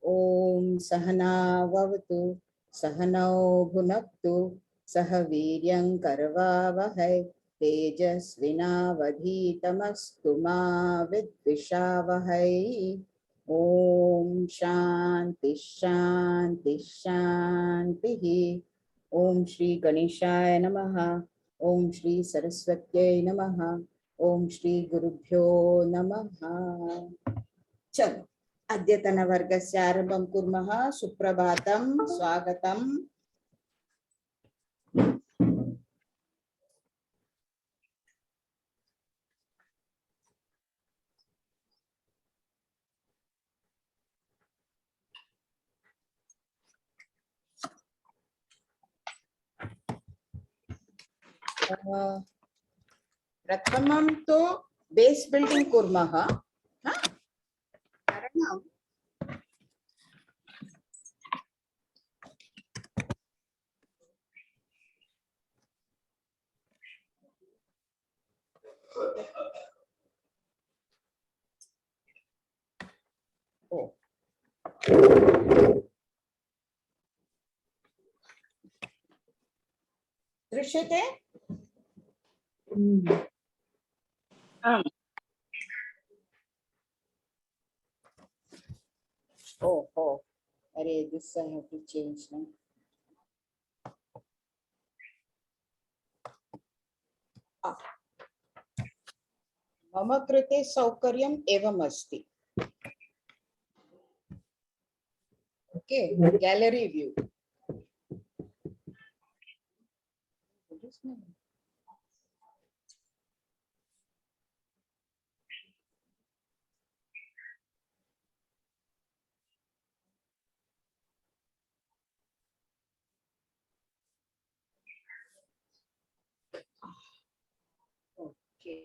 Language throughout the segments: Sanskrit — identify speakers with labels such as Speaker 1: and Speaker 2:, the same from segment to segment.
Speaker 1: ओम सहनाववतु सहनौ भुनक्तु सह वीर्यं करवावहै तेजस्विनावधीतमस्तु मा विद्विषावहै। ओम शांति शांति शांति। ओम श्री गणेशाय नमः। ओम श्री सरस्वत्यै नमः। ओम श्री गुरुभ्यो नमः। चलो अद्यतन वर्गस्य आरम्भं कुर्मः। सुप्रभातं, स्वागतम्। प्रथमं तो बेस बिल्डिंग कुर्मः। कारणं दृश्यते? ओहो, अरे this I have to change now. मम कृते सौकर्यम् एवम् अस्ति। Okay, gallery view. ओके,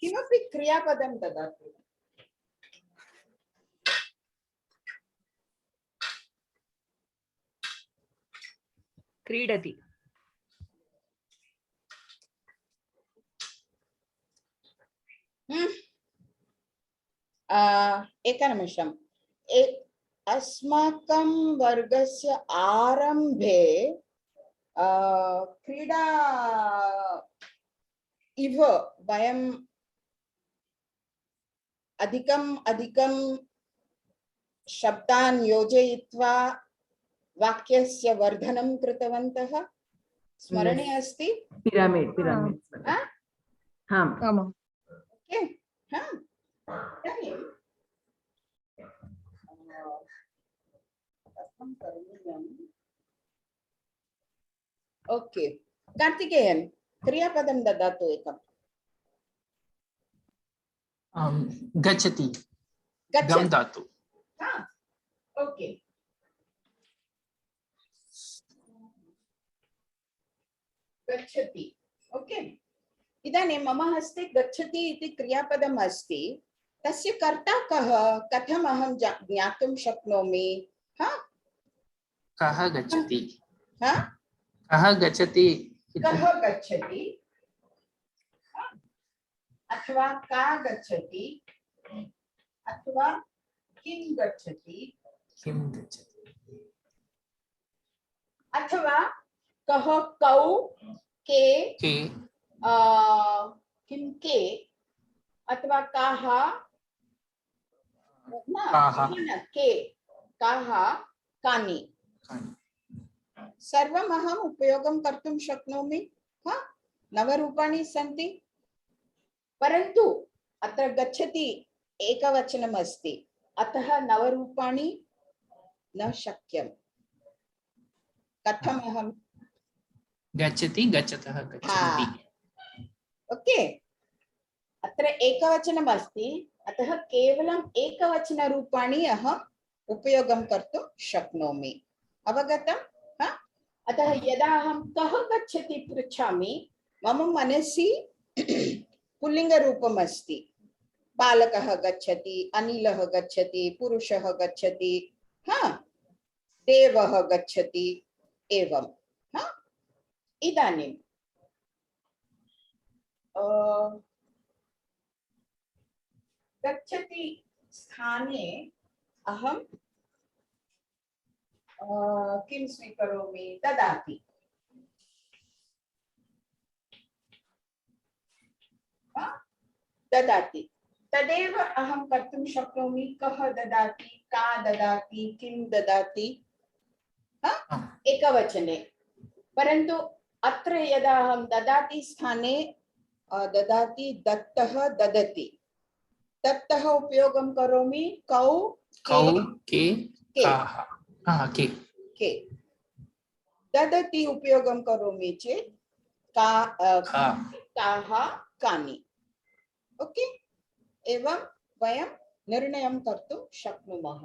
Speaker 1: किमपि क्रियापदं ददातु।
Speaker 2: क्रीडति।
Speaker 1: एकनिमिषम्। अस्माकं वर्गस्य आरम्भे क्रीडा इव वयम् अधिकं शब्दान् योजयित्वा वाक्यस्य वर्धनं कृतवन्तः। स्मरणे अस्ति?
Speaker 3: पिरामिड हाँ
Speaker 1: ओके हाँ ओके, कार्तिकेयन क्रियापदं ददातु एकम्।
Speaker 4: गच्छति।
Speaker 1: गच्छति।
Speaker 4: गम धातु।
Speaker 1: हाँ, ओके। गच्छति। ओके। इदानीं मम हस्ते गच्छति इति क्रियापदम् अस्ति। तस्य कर्ता कः? कथम् अहं ज्ञातुं शक्नोमि? हाँ?
Speaker 4: कः गच्छति?
Speaker 1: हाँ?
Speaker 4: कः गच्छति?
Speaker 1: कः गच्छति? अथवा का गच्छति? अथवा किं गच्छति?
Speaker 4: किं गच्छति?
Speaker 1: अथवा कः कौ के किं के अथवा काः के काः कानि सर्वम् अहम् उपयोगं कर्तुं शक्नोमि। हाँ, नवरूपाणि सन्ति, परन्तु अत्र गच्छति एकवचनम् अस्ति, अतः नवरूपाणि न शक्यम्। कथम् अहं
Speaker 4: गच्छति गच्छतः गच्छन्ति।
Speaker 1: ओके, अत्र एकवचनम् अस्ति, अतः केवलम् एकवचनरूपाणि अहम् उपयोगं कर्तुं शक्नोमि। अवगतम्? हाँ? अतः यदा अहं कः गच्छति पृच्छामि, मम मनसि पुल्लिङ्गरूपम् अस्ति। बालकः गच्छति, अनिलः गच्छति, पुरुषः गच्छति, हाँ, देवः गच्छति, एवं। हाँ? इदानीं गच्छति स्थाने अहं किं स्वीकरोमि? ददाति। ददाति तदेव अहं कर्तुं शक्नोमि। कः ददाति, का ददाति, किं ददाति, एकवचने। परन्तु अत्र यदा अहं ददाति स्थाने ददाति, दत्तः, ददति, दत्तः उपयोगं करोमि कौ,
Speaker 4: कौ, के,
Speaker 1: के,
Speaker 4: काः, के।
Speaker 1: के। ददति उपयोगं करोमि चेत् का, काः, कानि। ओके, एवं वयं निर्णयं कर्तुं शक्नुमः।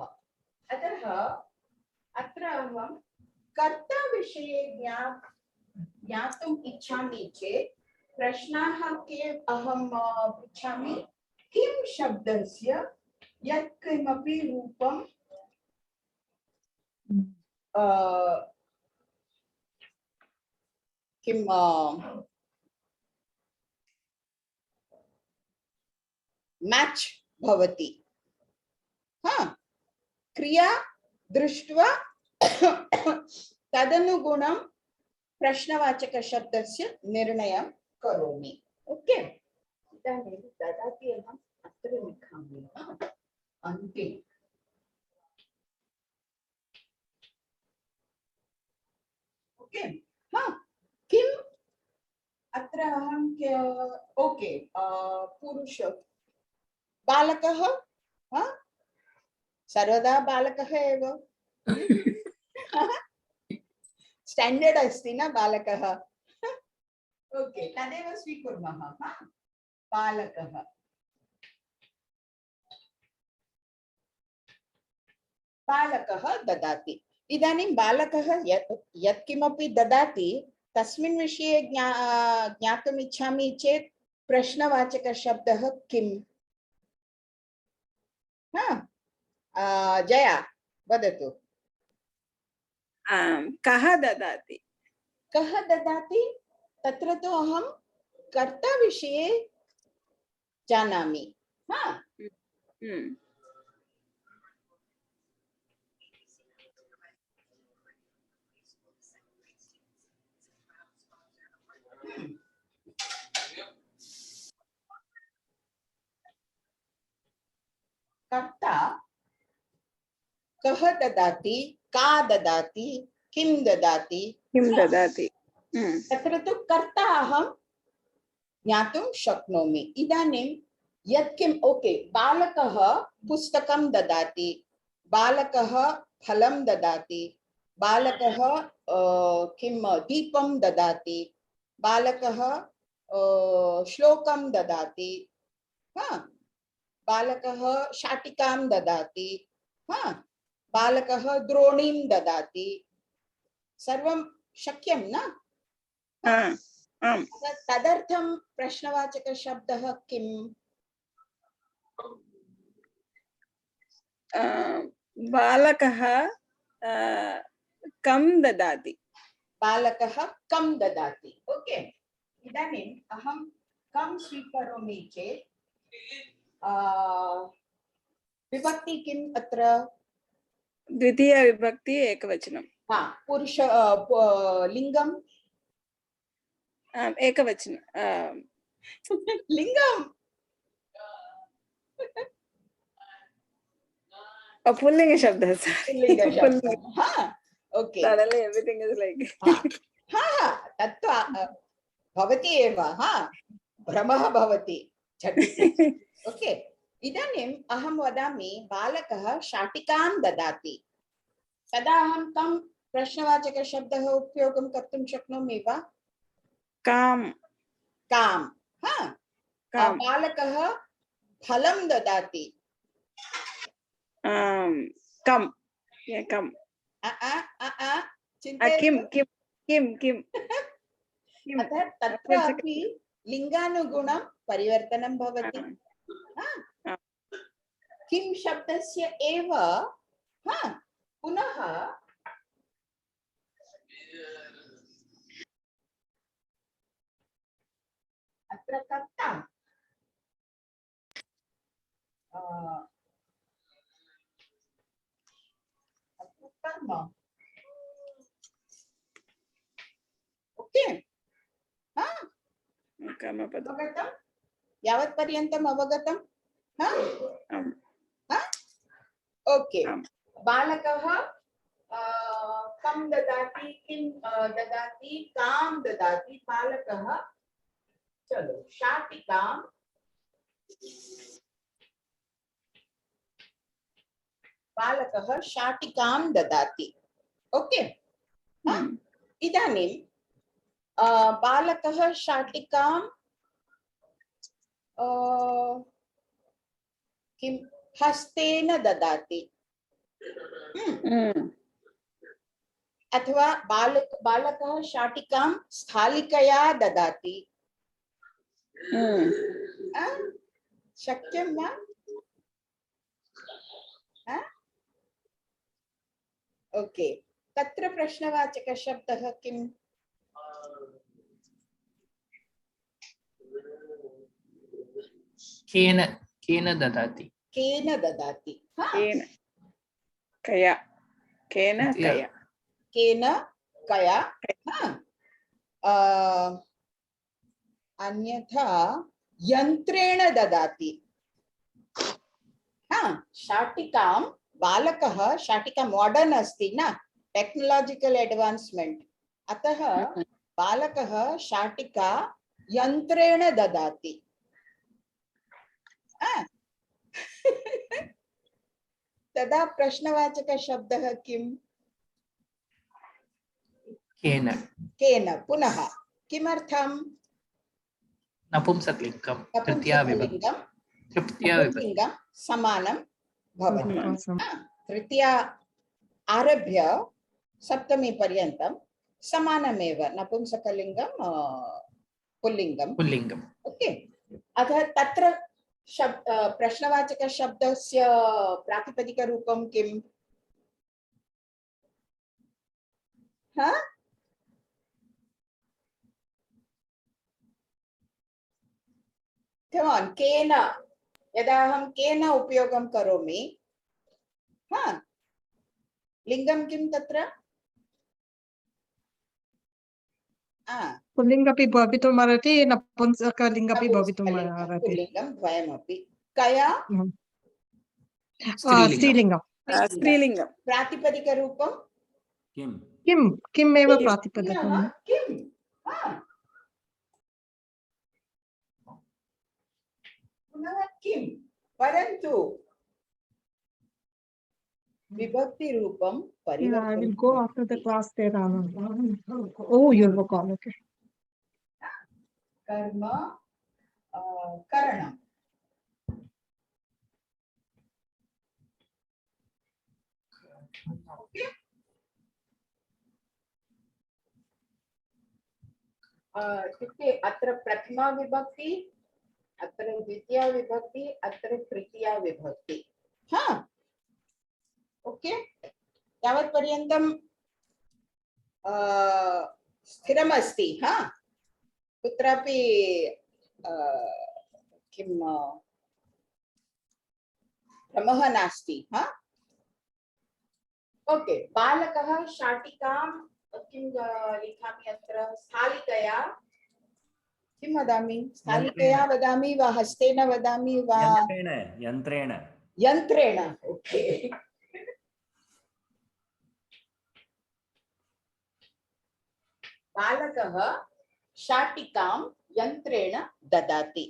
Speaker 1: अतः अत्र अहं कर्ताविषये ज्ञातुम् इच्छामि चेत् प्रश्नाः के अहं पृच्छामि? किं शब्दस्य यत्किमपि रूपं किं मैच भवति, क्रिया दृष्ट्वा तदनुगुणं प्रश्नवाचक शब्दस्य निर्णयं करोमि। ओके, इदानीं ददाति अहम् अत्र लिखामि अन्ते। ओके, किम् अत्र अहं ओके पुरुष बालकः, सर्वदा बालकः एव स्टैंडर्ड अस्ति न बालकः। ओके, तदेव स्वीकुर्मः। बालकः, बालकः ददाति। इदानीं बालकः यत्किमपि ददाति तस्मिन् विषये ज्ञातुम् इच्छामि चेत् प्रश्नवाचकशब्दः किम्? जया वदतु।
Speaker 2: कः ददाति?
Speaker 1: कः ददाति? तत्र तु अहं कर्ता विषये जानामि। कर्ता कः ददाति, का ददाति, किं ददाति, तत्र तु कर्ता अहं ज्ञातुं शक्नोमि। इदानीं यत्किम्, ओके, बालकः पुस्तकं ददाति, बालकः फलं ददाति, बालकः किं दीपं ददाति, बालकः श्लोकं ददाति, बालकः शाटिकां ददाति, बालकः द्रोणीं ददाति, सर्वं शक्यं न? तदर्थं प्रश्नवाचकशब्दः किम्?
Speaker 2: बालकः कं ददाति?
Speaker 1: बालकः कं ददाति। ओके, इदानीम् अहं कं स्वीकरोमि चेत् विभक्ति किम् अत्र?
Speaker 2: द्वितीय विभक्ति एकवचनं।
Speaker 1: पुरुष लिंगम
Speaker 2: एकवचनं
Speaker 1: लिंगम
Speaker 2: पुल्लिंग शब्दः।
Speaker 1: Okay,
Speaker 2: suddenly everything is like
Speaker 1: तत्तु भवति एव, भ्रमः भवति झटिति। ओके, इदानीम् अहं वदामि बालकः शाटिकां ददाति, तदा अहं कं प्रश्नवाचकशब्दः उपयोगं कर्तुं शक्नोमि वा?
Speaker 2: कां।
Speaker 1: कां। बालकः फलं ददाति,
Speaker 2: कं। कं। किं किं किं किं
Speaker 1: अतः तत्रापि लिङ्गानुगुणं परिवर्तनं भवति। किं शब्दस्य एव पुनः अत्र कर्ता कर्म. ओके. हा,
Speaker 2: कर्मपदम्.
Speaker 1: अवगतम्? यावत् पर्यन्तम् अवगतम्? हा?
Speaker 2: आम्.
Speaker 1: हा? ओके.
Speaker 2: आम्.
Speaker 1: बालकः कं ददाति, किं ददाति, कां ददाति. बालकः, चलो, शाटिकां बालकः शाटिकां ददाति. ओके. हा? इदानीं बालकः शाटिकां किं हस्तेन ददाति. अथवा बालकः शाटिकां स्थालिकया ददाति. शक्यं न? ओके. तत्र प्रश्नवाचकशब्दः किम्?
Speaker 4: केन केन ददाति.
Speaker 1: केन ददाति.
Speaker 2: केन कया. केन कया.
Speaker 1: केन कया. अन्यथा यन्त्रेण ददाति. शाटिकां बालकः, शाटिका मॉडर्न अस्ति न, टेक्नोलॉजिकल एडवांसमेंट, अतः बालकः शाटिका यन्त्रेण ददाति. तदा प्रश्नवाचकशब्दः किम्?
Speaker 4: केन.
Speaker 1: केन. पुनः किमर्थं?
Speaker 4: नपुंसकलिङ्गं तृतीया विभक्ति. तृतीया विभक्ति
Speaker 1: नपुंसकलिङ्गं समानं भवति. तृतीया आरभ्य सप्तमी पर्यन्तं समानमेव. नपुंसकलिङ्गं पुल्लिङ्गं.
Speaker 4: पुल्लिङ्गम्.
Speaker 1: ओके. अतः तत्र प्रश्नवाचकशब्दस्य प्रातिपदिकरूपं किम्? Come on, केन. यदा अहं केन उपयोगं करोमि, लिङ्गं किं तत्र?
Speaker 3: पुल्लिङ्गपि भवितुमर्हति, नपुंसकलिङ्गपि भवितुमर्हति.
Speaker 1: पुल्लिङ्गं द्वयमपि. कया
Speaker 3: स्त्रीलिङ्गं.
Speaker 2: स्त्रीलिङ्गं.
Speaker 1: प्रातिपदिकरूपं
Speaker 3: किम् एव प्रातिपदिकं.
Speaker 1: किम्. पुनः किं, परन्तु विभक्तिरूपं
Speaker 3: I will
Speaker 1: परिवर्तनं.
Speaker 3: go after the class there. Oh, you'll work on. Okay.
Speaker 1: कर्म करणं. इत्युक्ते अत्र प्रथमा विभक्ति, अत्र द्वितीया विभक्ति, अत्र तृतीया विभक्ति. ओके. यावत् पर्यन्तं स्थिरमस्ति. कुत्रापि किं भ्रमः नास्ति. ओके. बालकः शाटिकां किं लिखामि अत्र? स्थालिकया. किं वदामि? स्थालिकया वदामि वा हस्तेन वदामि वा?
Speaker 5: यन्त्रेण.
Speaker 1: यन्त्रेण. ओके. बालकः शाटिकां यन्त्रेण ददाति.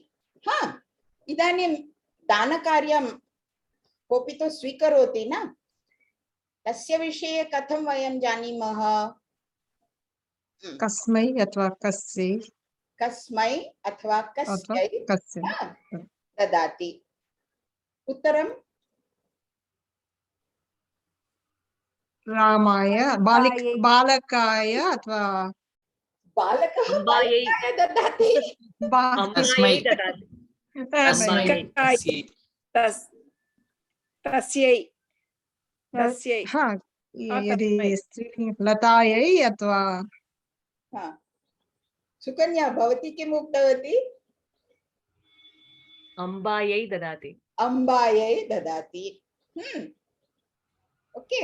Speaker 1: इदानीं दानकार्यं कोऽपि तु स्वीकरोति न, तस्य विषये कथं वयं जानीमः?
Speaker 3: कस्मै अथवा कस्यै.
Speaker 1: कस्मै अथवा कस्यै
Speaker 3: कस्य
Speaker 1: ददाति. उत्तरं
Speaker 3: रामाय, बालकाय अथवा
Speaker 1: बालकः बालिकाय ददाति.
Speaker 4: तस्मै.
Speaker 2: तस्यै. तस्यै.
Speaker 3: यदि स्त्रीलिङ्गं लतायै अथवा.
Speaker 1: सुकन्या, भवती किम् उक्तवती?
Speaker 6: अम्बायै ददाति.
Speaker 1: अम्बायै ददाति. ओके.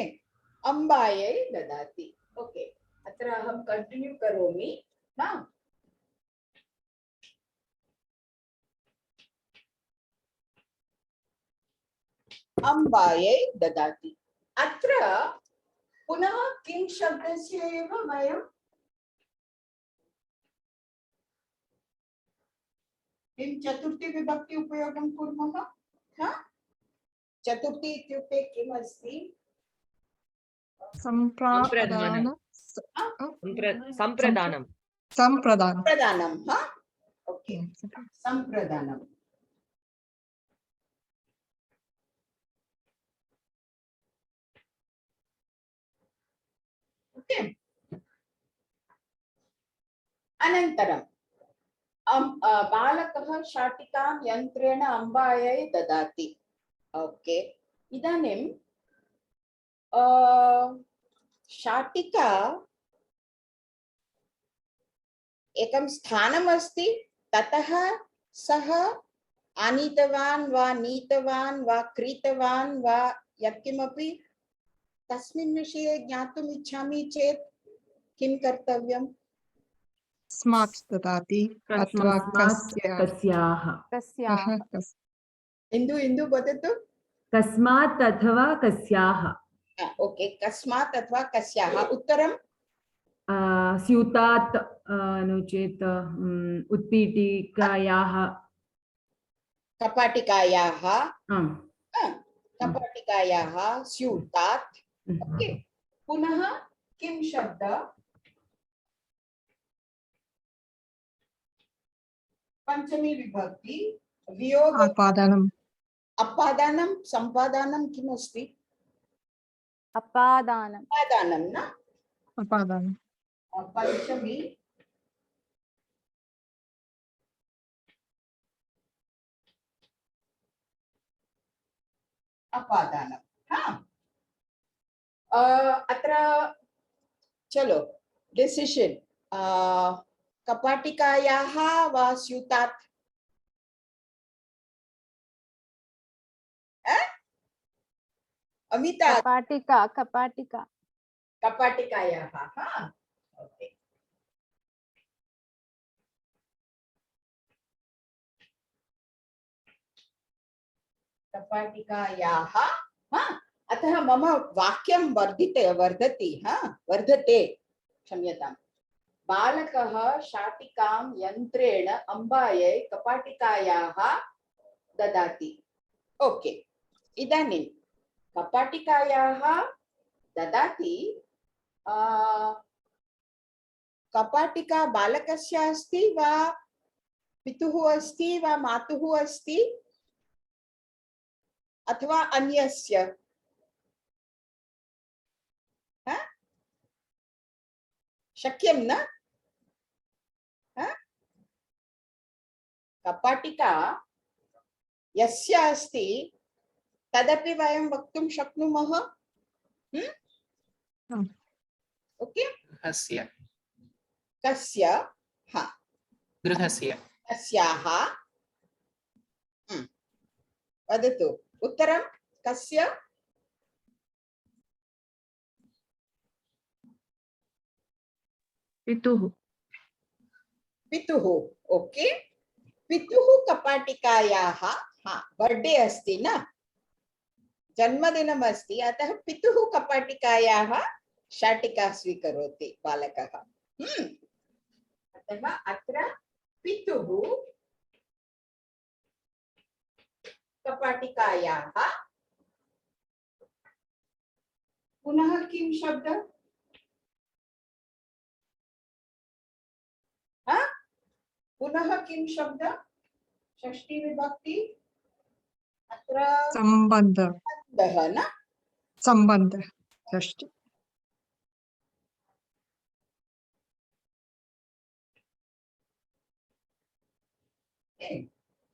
Speaker 1: अम्बायै ददाति। ओके, अत्र अहं कंटिन्यू करोमि ना। अम्बायै ददाति। अत्र पुनः किं शब्दस्य एव वयं किं चतुर्थी विभक्ति उपयोगं कुर्मः। चतुर्थी इत्युक्ते किम् अस्ति?
Speaker 3: संप्रदान
Speaker 5: संप्रदानं
Speaker 3: संप्रदान
Speaker 1: प्रदानं। ओके, संप्रदानम्। ओके, अनन्तरं बालकः शाटिकां यन्त्रेण अम्बायै ददाति। ओके, इदानीं शाटिका एकं स्थानम् अस्ति, ततः सः आनीतवान् वा नीतवान् वा क्रीतवान् वा यत्किमपि तस्मिन् विषये ज्ञातुम् इच्छामि चेत् किं कर्तव्यम्?
Speaker 3: स्मात् ददाति अथवा कस्य
Speaker 5: कस्याः
Speaker 1: इन्दु इन्दु वदतु।
Speaker 5: कस्मात् अथवा कस्याः
Speaker 1: ओके, कस्मात् अथवा कस्याः। उत्तरं
Speaker 5: स्यूतात् नो चेत् उत्पीठिकायाः
Speaker 1: कपाटिकायाः
Speaker 5: आम्
Speaker 1: कपाटिकायाः स्यूतात्। ओके, पुनः किं शब्द? पंचमी विभक्ति वियोग
Speaker 3: आपादनम्
Speaker 1: अपादानं संपादानं किम् अस्ति?
Speaker 2: अपादानम्
Speaker 1: अपादानं न।
Speaker 3: अपादनम्
Speaker 1: पंचमी अपादानं। अत्र चलो डिसिशन्। कपाटिकायाः वा स्यूतात्? अमिता? कपाटिकायाः। ओके, कपाटिकायाः। अतः मम वाक्यं वर्धते। क्षम्यताम्। बालकः शाटिकां यन्त्रेण अम्बायै कपाटिकायाः ददाति। ओके, इदानीं कपाटिकायाः ददाति। कपाटिका बालकस्य अस्ति वा पितुः अस्ति वा मातुः अस्ति अथवा अन्यस्य? शक्यं न? कपाटिका यस्य अस्ति तदपि वयं वक्तुं शक्नुमः। ओके,
Speaker 4: गृहस्य
Speaker 1: कस्य?
Speaker 4: गृहस्य
Speaker 1: कस्याः? वदतु उत्तरं। कस्य?
Speaker 5: पितुः
Speaker 1: पितुः। ओके, पितुः कपाटिकायाः बर्डे अस्ति न, जन्मदिनम् अस्ति, अतः पितुः कपाटिकायाः शाटिका स्वीकरोति बालकः। अतः अत्र पितुः कपाटिकायाः। पुनः किं शब्द? पुनः किं शब्द? षष्ठी विभक्ति। अत्र सम्बन्धः न?
Speaker 3: सम्बन्धः षष्ठी।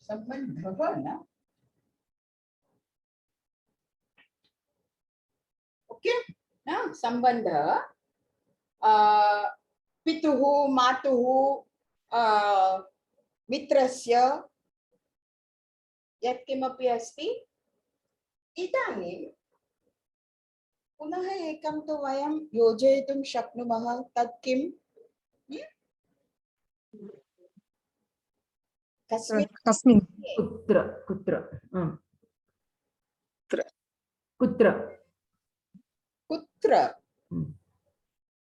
Speaker 1: सम्बन्धः न। ओके, सम्बन्धः पितुः मातुः मित्रस्य यत्किमपि अस्ति। इदानीं पुनः एकं तु वयं योजयितुं शक्नुमः तत् किम् कस्मिन्
Speaker 3: कस्मिन्
Speaker 5: कुत्र कुत्र
Speaker 2: कुत्र
Speaker 5: कुत्र
Speaker 1: कुत्र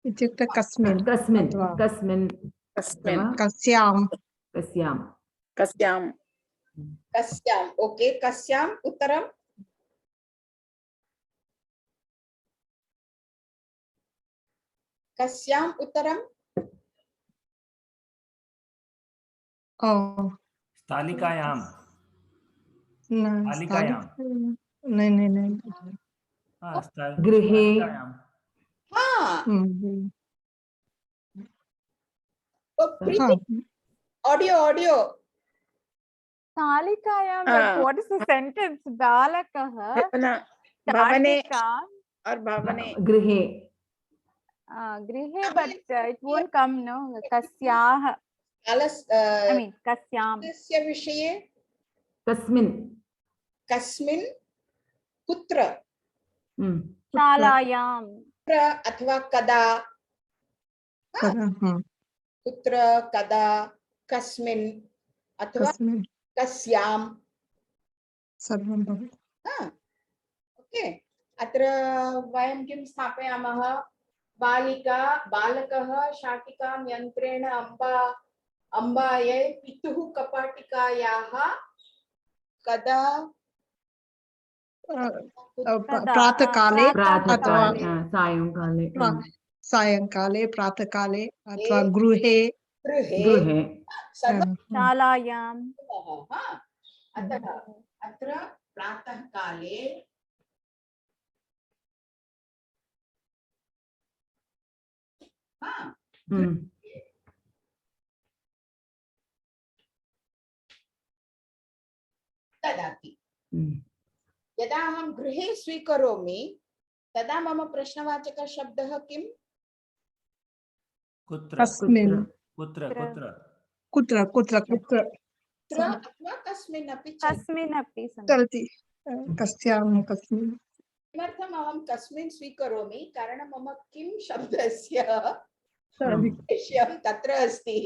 Speaker 3: इत्युक्ते कस्मिन्
Speaker 5: कस्मिन्
Speaker 3: अथवा
Speaker 5: कस्मिन्
Speaker 2: कस्मिन्
Speaker 5: अथवा
Speaker 3: कस्यां
Speaker 5: कस्यां
Speaker 2: कस्यां
Speaker 1: कस्याम् ओके कस्याम् उत्तरं कस्याम् उत्तरं
Speaker 3: ओ
Speaker 6: स्थालिकायां
Speaker 3: न
Speaker 6: स्थालिकायां
Speaker 3: नहीं नहीं नहीं
Speaker 5: गृहे
Speaker 6: स्थालिकायां
Speaker 1: हाँ
Speaker 3: हाँ
Speaker 1: ऑडियो ऑडियो
Speaker 7: स्थालिकायां
Speaker 2: Ah.
Speaker 7: like what is the sentence बालकः
Speaker 2: भवने
Speaker 7: शाटिकां
Speaker 2: और भवने
Speaker 5: गृहे
Speaker 7: गृहे but it won't come no कस्याः I mean कस्यां
Speaker 1: कस्य विषये
Speaker 5: कस्मिन्
Speaker 1: कस्मिन् कुत्र
Speaker 7: शालायां
Speaker 1: कुत्र अथवा कदा कुत्र कदा कस्मिन् अथवा
Speaker 3: कस्मिन्
Speaker 1: कस्यां
Speaker 3: सर्वं भवति
Speaker 1: ओके अत्र वयं किं स्थापयामः बालिका बालकः शाटिकां यन्त्रेण अम्बायै पितुः कपाटिकायाः कदा
Speaker 3: प्रातःकाले अथवा
Speaker 5: सायंकाले
Speaker 3: सायंकाले प्रातःकाले अथवा गृहे
Speaker 5: गृहे
Speaker 7: शालायां
Speaker 1: अतः अत्र प्रातःकाले ददाति यदा अहं गृहे स्वीकरोमि तदा मम प्रश्नवाचक शब्दः किम्
Speaker 6: कुत्र
Speaker 3: कस्मिन्
Speaker 6: कुत्र कुत्र
Speaker 3: कुत्र कुत्र कुत्र
Speaker 1: कुत्र अथवा कस्मिन् अपि चलति
Speaker 7: कस्मिन् अपि
Speaker 3: चलति कस्यां कस्मिन्
Speaker 1: किमर्थम् अहं कस्मिन् स्वीकरोमि कारणं मम किं शब्दस्य विषयं तत्र अस्ति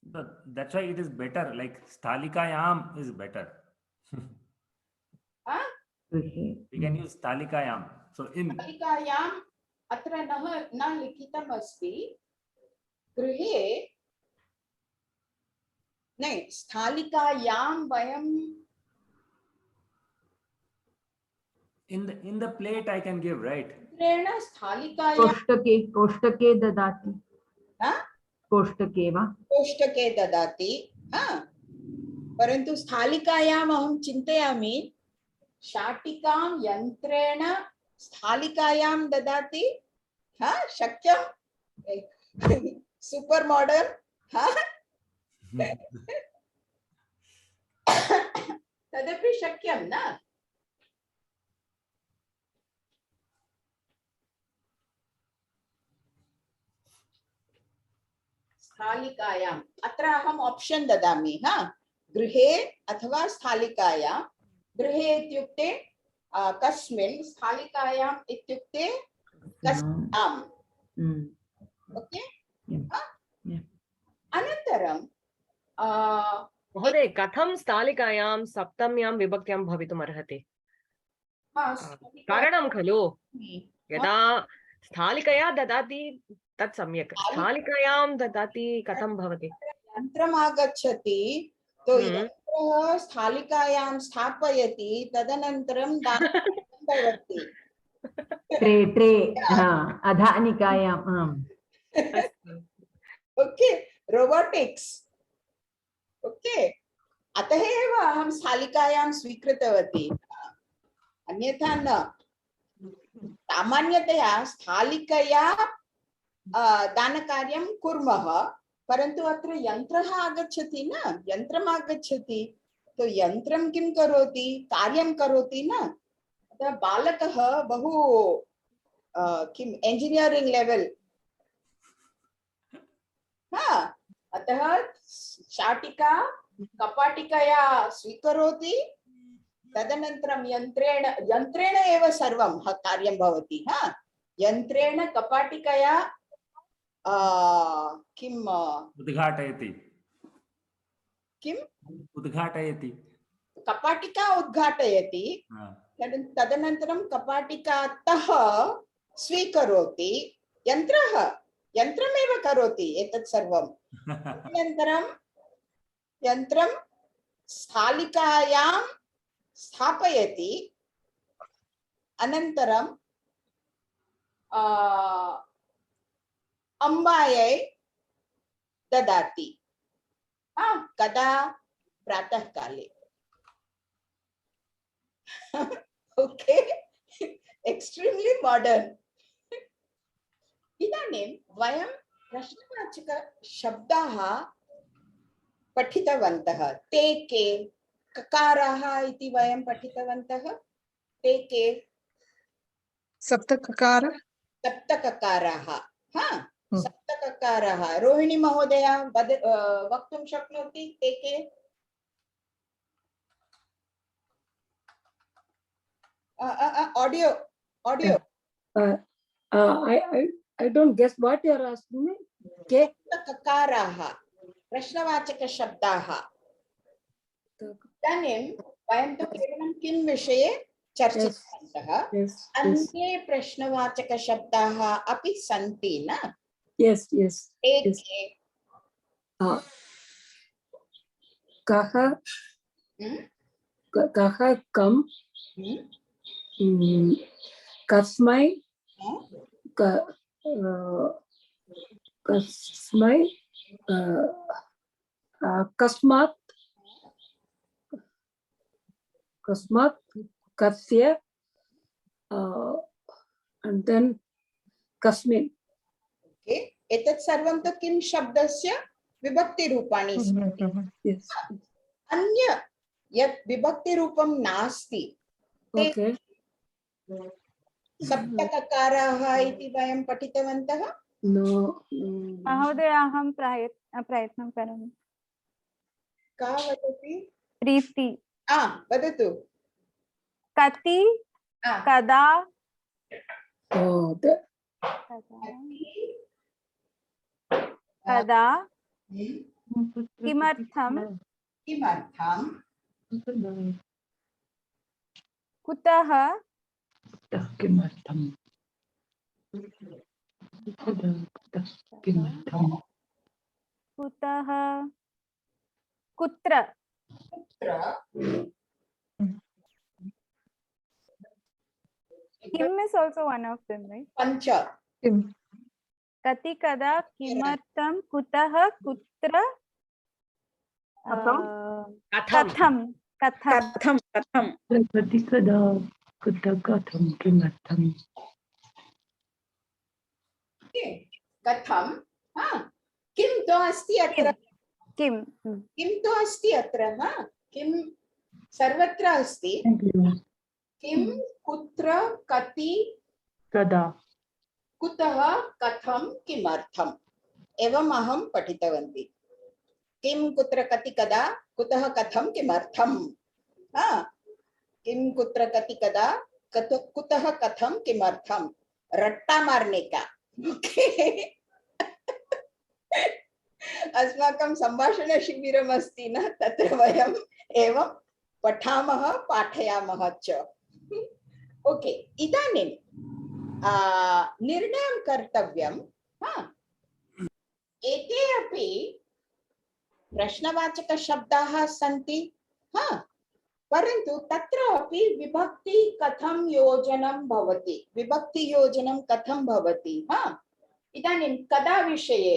Speaker 6: So that's why it is better, like स्थालिकायां is better. We can use स्थालिकायां. So in
Speaker 1: स्थालिकायाम् अत्र न लिखितम् अस्ति गृहे न स्थालिकायां वयं
Speaker 6: in the plate I can give, right?
Speaker 1: स्थालिकायां
Speaker 5: कोष्टके ददाति कोष्टके वा
Speaker 1: कोष्टके ददाति परन्तु स्थालिकायाम् अहं चिन्तयामि शाटिकां यन्त्रेण स्थालिकायां ददाति शक्यं सुपर मॉडर्न तदपि शक्यं न स्थालिकायाम् अत्र अहम् ऑप्शन ददामि गृहे अथवा स्थालिकायां गृहे इत्युक्ते कस्मिन् स्थालिकायाम् इत्युक्ते कस्याम् ओके अनन्तरं
Speaker 8: महोदय कथं स्थालिकायां सप्तम्यां विभक्त्यां भवितुम् अर्हति कारणं खलु यदा स्थालिकया ददाति तत् सम्यक् स्थालिकायां ददाति कथं भवति
Speaker 1: यन्त्रम् आगच्छति तो यन्त्रः स्थालिकायां स्थापयति तदनन्तरं दानं भवति
Speaker 5: ट्रे अधानिकायाम्
Speaker 1: ओके रोबोटिक्स ओके अतः एव अहं स्थालिकायां स्वीकृतवती अन्यथा न सामान्यतया स्थालिकया दानकार्यं कुर्मः परन्तु अत्र यन्त्रः आगच्छति न यन्त्रम् आगच्छति तो यन्त्रं किं करोति कार्यं करोति न अतः बालकः बहु किम् इंजीनियरिंग लेवल अतः शाटिका कपाटिकया स्वीकरोति तदनन्तरं यन्त्रेण यन्त्रेण एव सर्वं कार्यं भवति हा यन्त्रेण कपाटिकया किम्
Speaker 6: उद्घाटयति
Speaker 1: किम्
Speaker 6: उद्घाटयति
Speaker 1: कपाटिका उद्घाटयति
Speaker 6: हा।
Speaker 1: तदनन्तरं कपाटिकातः स्वीकरोति यन्त्रमेव करोति एतत् सर्वं अनन्तरं यन्त्रं स्थालिकायां स्थापयति अनन्तरं अम्बायै ददाति कदा प्रातःकाले ओके एक्स्ट्रीम्लि मॉडर्न इदानीं वयं प्रश्नवाचकशब्दाः पठितवन्तः ते के ककाराः इति वयं पठितवन्तः ते के
Speaker 3: सप्तककार
Speaker 1: सप्तककाराः हा सप्तककाराः रोहिणी महोदय वक्तुं शक्नोति ते के audio
Speaker 9: I don't guess what you are asking me.
Speaker 1: सप्तककाराः प्रश्नवाचकशब्दाः इदानीं वयं तु केवलं किं विषये चर्चितवन्तः अन्ये प्रश्नवाचकशब्दाः अपि सन्ति न
Speaker 9: Yes.
Speaker 1: ते
Speaker 9: कः कम कस्मै कस्मै कस्मात् कस्य and then कस्मिन्
Speaker 1: एतत् सर्वं तु किं शब्दस्य विभक्तिरूपाणि
Speaker 9: Yes.
Speaker 1: अन्य यत् विभक्तिरूपं नास्ति
Speaker 9: Okay.
Speaker 1: सप्तककाराः इति वयं पठितवन्तः
Speaker 9: No.
Speaker 7: महोदय अहं प्रयत्नं करोमि
Speaker 1: का वदति
Speaker 7: प्रीति
Speaker 1: वदतु
Speaker 7: कति कदा
Speaker 9: Oh,
Speaker 7: कदा किमर्थं कुतः
Speaker 5: किमर्थं
Speaker 7: कुतः कुत्र किम is also one of them, right?
Speaker 1: पञ्च
Speaker 7: कति कदा किमर्थं कुतः कुत्र कथं
Speaker 2: कथं
Speaker 5: कति कदा कुतः कथं किमर्थं
Speaker 1: कथं किं तु अस्ति अत्र किं तु अस्ति अत्र किं सर्वत्र अस्ति किं कुत्र कति
Speaker 5: कदा
Speaker 1: कुतः कथं किमर्थम् एवम् अहं पठितवती किं कुत्र कति कदा कुतः कथं किमर्थम् किं कुत्र कति कदा कुतः कथं किमर्थं रट्टा मारने का अस्माकं सम्भाषणशिबिरम् अस्ति न तत्र वयम् एवं पठामः पाठयामः च ओके इदानीं निर्णयं कर्तव्यं एते अपि प्रश्नवाचकशब्दाः सन्ति परन्तु तत्र अपि विभक्ति कथं योजनं भवति विभक्तियोजनं कथं भवति इदानीं कदा विषये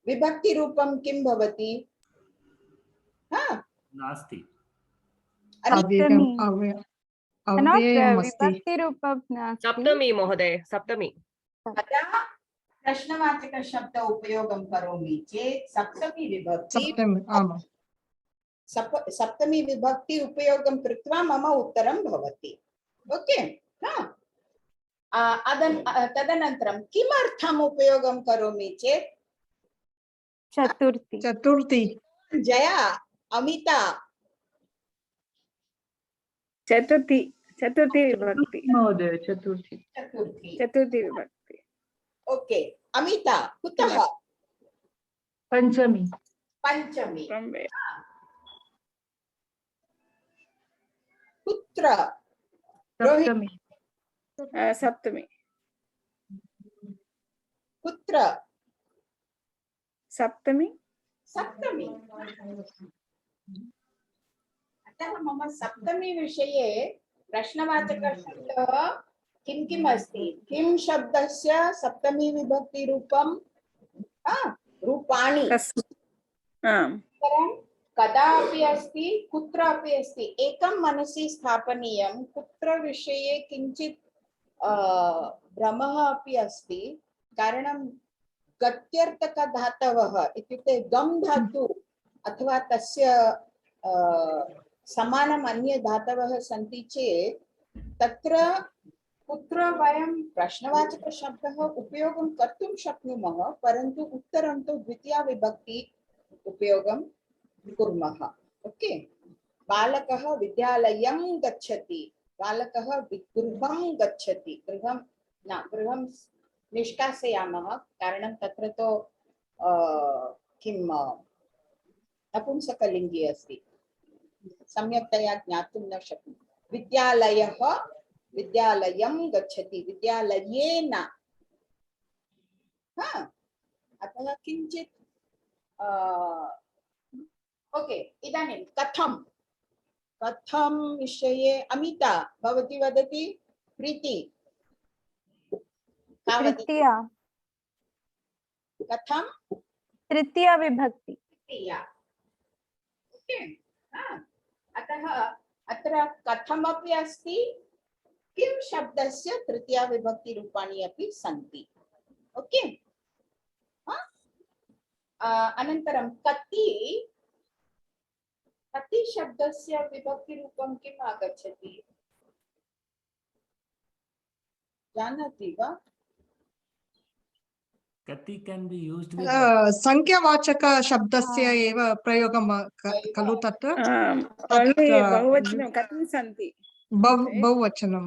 Speaker 1: विभक्तिरूपं किं भवति
Speaker 6: नास्ति
Speaker 8: सप्तमी महोदय सप्तमी
Speaker 1: कदा प्रश्नवाचकशब्द उपयोगं करोमि चेत् सप्तमी विभक्ति उपयोगं कृत्वा मम उत्तरं भवति ओके तदनन्तरं किमर्थम् उपयोगं करोमि चेत्
Speaker 3: चतुर्थी
Speaker 1: जया अमिता
Speaker 2: चतुर्थी चतुर्थी विभक्ति
Speaker 5: महोदय चतुर्थी
Speaker 1: चतुर्थी।
Speaker 2: चतुर्थी विभक्ति
Speaker 1: ओके अमिता कुतः?
Speaker 5: पंचमी
Speaker 1: पंचमी।
Speaker 2: from where?
Speaker 1: कुत्र?
Speaker 5: सप्तमी
Speaker 2: सप्तमी
Speaker 1: कुत्र?
Speaker 2: सप्तमी
Speaker 1: सप्तमी। अतः मम सप्तमी विषये प्रश्नवाचकशब्दः किं किम् अस्ति? किं शब्दस्य सप्तमी विभक्ति रूपं? रूपाणि।
Speaker 2: आम्
Speaker 1: कदापि अस्ति कुत्रापि अस्ति। एकं मनसि स्थापनीयं कुत्र विषये किञ्चित् भ्रमः अपि अस्ति। कारणं गत्यर्थकधातवः इत्युक्ते गम् धातु अथवा तस्य समानम् अन्य धातवः सन्ति चेत् तत्र कुत्र वयं प्रश्नवाचकशब्दः उपयोगं कर्तुं शक्नुमः परन्तु उत्तरं तु द्वितीया विभक्ति उपयोगं कुर्मः। ओके बालकः विद्यालयं गच्छति। बालकः गृहं गच्छति। गृहं न गृहं निष्कासयामः कारणं तत्र तो किं नपुंसकलिङ्गी अस्ति सम्यक्तया ज्ञातुं न शक्नुमः। विद्यालयः विद्यालयं गच्छति विद्यालयेन। अतः किञ्चित् ओके इदानीं कथं कथं विषये अमिता भवती वदति। प्रीति का वदति?
Speaker 7: तृतीया
Speaker 1: कथं?
Speaker 7: तृतीया विभक्ति।
Speaker 1: तृतीया। ओके अतः अत्र कथमपि अस्ति किं शब्दस्य तृतीया विभक्ति रूपाणि अपि सन्ति। ओके अनन्तरं कति कति शब्दस्य विभक्ति रूपं किम् आगच्छति जानाति वा?
Speaker 6: Kati can be used with
Speaker 3: संख्यावाचक शब्दस्य एव प्रयोगं खलु तत्र
Speaker 2: only बहुवचनं कति सन्ति
Speaker 3: बहुवचनं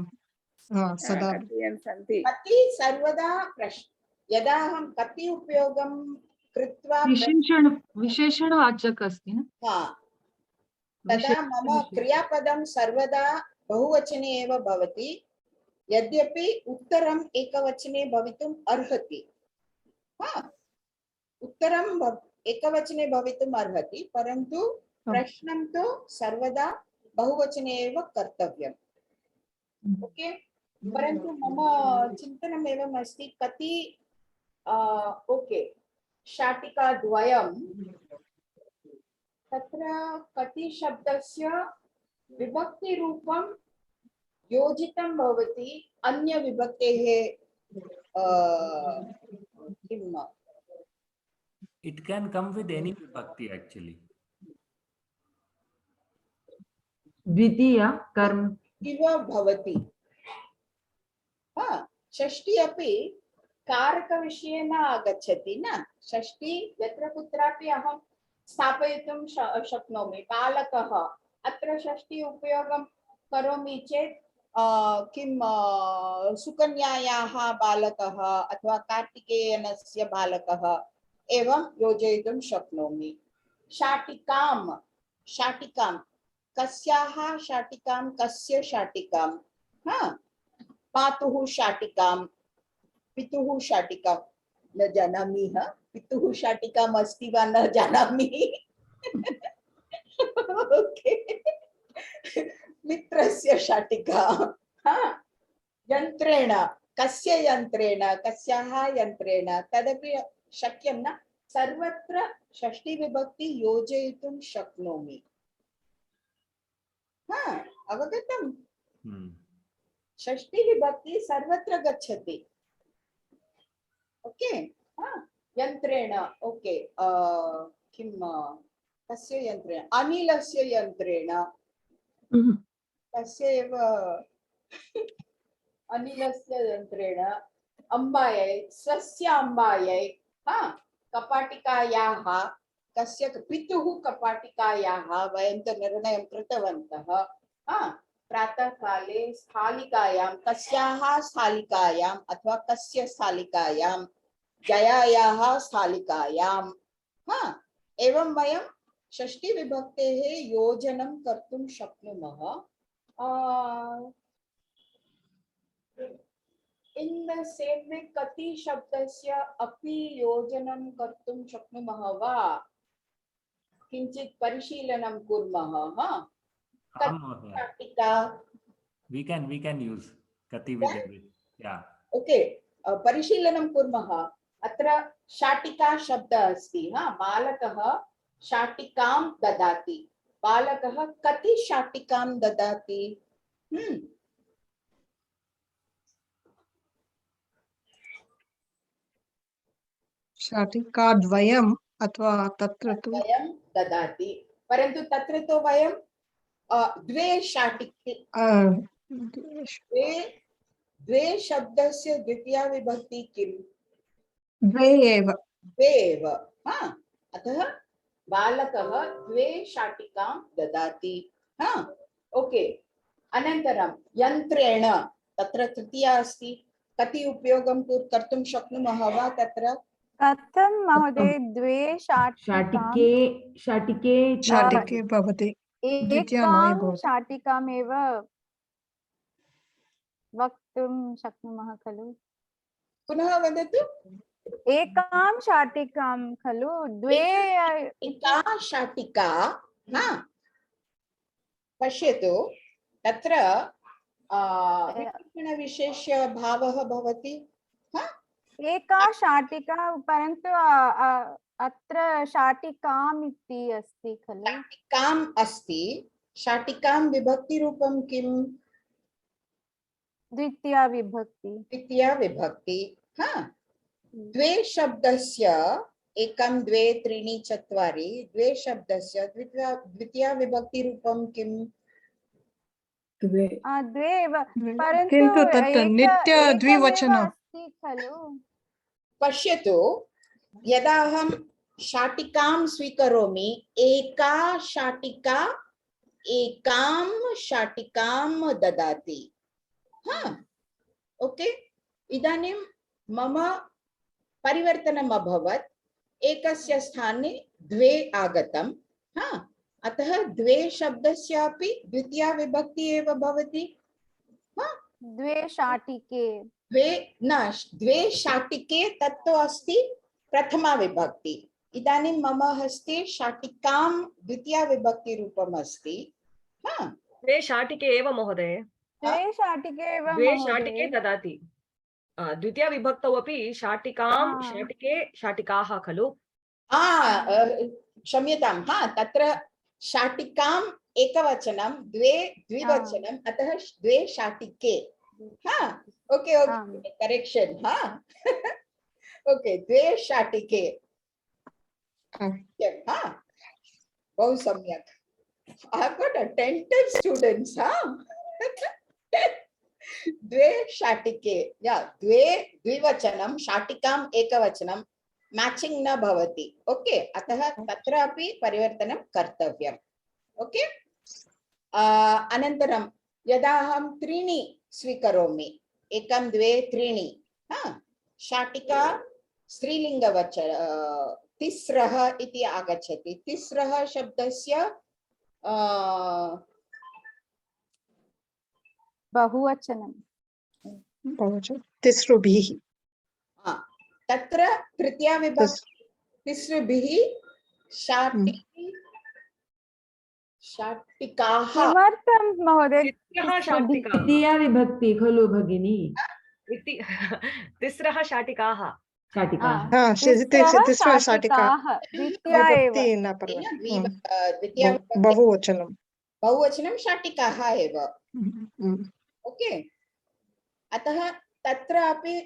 Speaker 3: सदा
Speaker 2: कति सन्ति।
Speaker 1: कति सर्वदा यदा अहं कति उपयोगं कृत्वा
Speaker 5: विशेषणवाचक अस्ति न
Speaker 1: तदा मम क्रियापदं सर्वदा बहुवचने एव भवति यद्यपि उत्तरम् एकवचने भवितुम् अर्हति। उत्तरम् एकवचने भवितुम् अर्हति परन्तु प्रश्नं तु सर्वदा बहुवचने एव कर्तव्यम्। ओके परन्तु मम चिन्तनम् एवम् अस्ति कति ओके शाटिकाद्वयं तत्र कति शब्दस्य विभक्तिरूपं योजितं भवति अन्य विभक्तेः किम्?
Speaker 6: it can come with any vibhakti actually.
Speaker 5: द्वितीया कर्म
Speaker 1: इव भवति। षष्ठी अपि कारकविषये न आगच्छति न। षष्ठी यत्र कुत्रापि अहं स्थापयितुं शक्नोमि। बालकः अत्र षष्ठी उपयोगं करोमि चेत् किं सुकन्यायाः बालकः अथवा कार्तिकेयनस्य बालकः एवं योजयितुं शक्नोमि। शाटिकां शाटिकां कस्याः शाटिकां कस्य शाटिकां मातुः शाटिकां पितुः शाटिकां न जानामि। पितुः शाटिकाम् अस्ति वा न जानामि। ओके मित्रस्य शाटिका यन्त्रेण कस्य यन्त्रेण कस्याः यन्त्रेण तदपि शक्यं न। सर्वत्र षष्ठी विभक्ति योजयितुं शक्नोमि। अवगतम्? षष्ठी विभक्ति सर्वत्र गच्छति। ओके यन्त्रेण ओके किं कस्य यन्त्रेण अनिलस्य यन्त्रेण तस्य एव अनिलस्य यन्त्रेण अम्बायै स्वस्य अम्बायै कपाटिकायाः कस्य पितुः कपाटिकायाः वयं तु निर्णयं कृतवन्तः प्रातःकाले स्थालिकायां कस्याः स्थालिकायाम् अथवा कस्य स्थालिकायां जयायाः स्थालिकायां एवं वयं षष्ठी विभक्तेः योजनं कर्तुं शक्नुमः in the same way कति शब्दस्य अपि योजनं कर्तुं शक्नुमः वा किञ्चित् परिशीलनं कुर्मः
Speaker 6: आम् महोदय
Speaker 1: शाटिका
Speaker 6: we can use kati with every yeah
Speaker 1: okay परिशीलनं कुर्मः अत्र शाटिका शब्दः अस्ति बालकः शाटिकां ददाति बालकः कति शाटिकां ददाति
Speaker 3: शाटिकाद्वयम् अथवा तत्र तु
Speaker 1: वयं ददाति परन्तु तत्र तु वयं द्वे शाटिके द्वे शब्दस्य द्वितीया विभक्ति किम्
Speaker 3: द्वे एव
Speaker 1: अतः बालकः द्वे शाटिकां ददाति ओके अनन्तरं यन्त्रेण तत्र तृतीया अस्ति कति उपयोगं कर्तुं शक्नुमः वा तत्र
Speaker 7: कथं महोदय द्वे
Speaker 5: शाटिके
Speaker 3: शाटिके भवति द्वितीया न
Speaker 7: एकां
Speaker 3: भवति
Speaker 7: शाटिकामेव वक्तुं शक्नुमः खलु
Speaker 1: पुनः वदतु
Speaker 7: एकां शाटिकां खलु द्वे
Speaker 1: एका शाटिका पश्यतु तत्र विशेष्य भावः भवति
Speaker 7: एका शाटिका परन्तु अत्र शाटिकाम् इति अस्ति खलु
Speaker 1: शाटिकाम् अस्ति शाटिकां विभक्तिरूपं किम्
Speaker 7: द्वितीया विभक्ति
Speaker 1: द्वे शब्दस्य एकं द्वे त्रीणि चत्वारि द्वे शब्दस्य द्वितीया विभक्तिरूपं किम्
Speaker 7: द्वे एव परन्तु
Speaker 3: किन्तु तत्र नित्य द्विवचनम्
Speaker 7: अस्ति खलु
Speaker 1: पश्यतु यदा अहं शाटिकां स्वीकरोमि एका शाटिका एकां शाटिकां ददाति ओके इदानीं मम परिवर्तनम् अभवत् एकस्य स्थाने द्वे आगतम् अतः द्वे शब्दस्यापि द्वितीया विभक्ति एव भवति
Speaker 7: द्वे शाटिके
Speaker 1: द्वे शाटिके तत्तु अस्ति प्रथमा विभक्ति इदानीं मम हस्ते शाटिकां द्वितीया विभक्ति रूपम् अस्ति
Speaker 8: द्वे शाटिके एव महोदय
Speaker 7: द्वे शाटिके
Speaker 8: ददाति द्वितीया विभक्तौ अपि शाटिकां शाटिके शाटिकाः खलु
Speaker 1: क्षम्यतां तत्र शाटिकाम् एकवचनं द्वे द्विवचनम् अतः द्वे शाटिके ओके करेक्शन ओके द्वे शाटिके बहु सम्यक् I have got attentive students द्वे शाटिके द्वे द्विवचनं शाटिकाम् एकवचनं मैचिंग न भवति ओके अतः तत्रापि परिवर्तनं कर्तव्यम् ओके अनन्तरं यदा अहं त्रीणि स्वीकरोमि एकं द्वे त्रीणि शाटिका स्त्रीलिङ्गवचन तिस्रः इति आगच्छति तिस्रः शब्दस्य
Speaker 7: बहुवचनं
Speaker 3: तिस्रुभिः
Speaker 1: तत्र तृतीया विभक्ति तिस्रुभिः शाटिकाः
Speaker 7: किमर्थं महोदय
Speaker 5: द्वितीया विभक्ति खलु भगिनी
Speaker 8: तिस्रः शाटिकाः
Speaker 3: तिस्रः शाटिकाः
Speaker 7: द्वितीया एव
Speaker 1: बहुवचनं शाटिकाः एव ओके अतः तत्रापि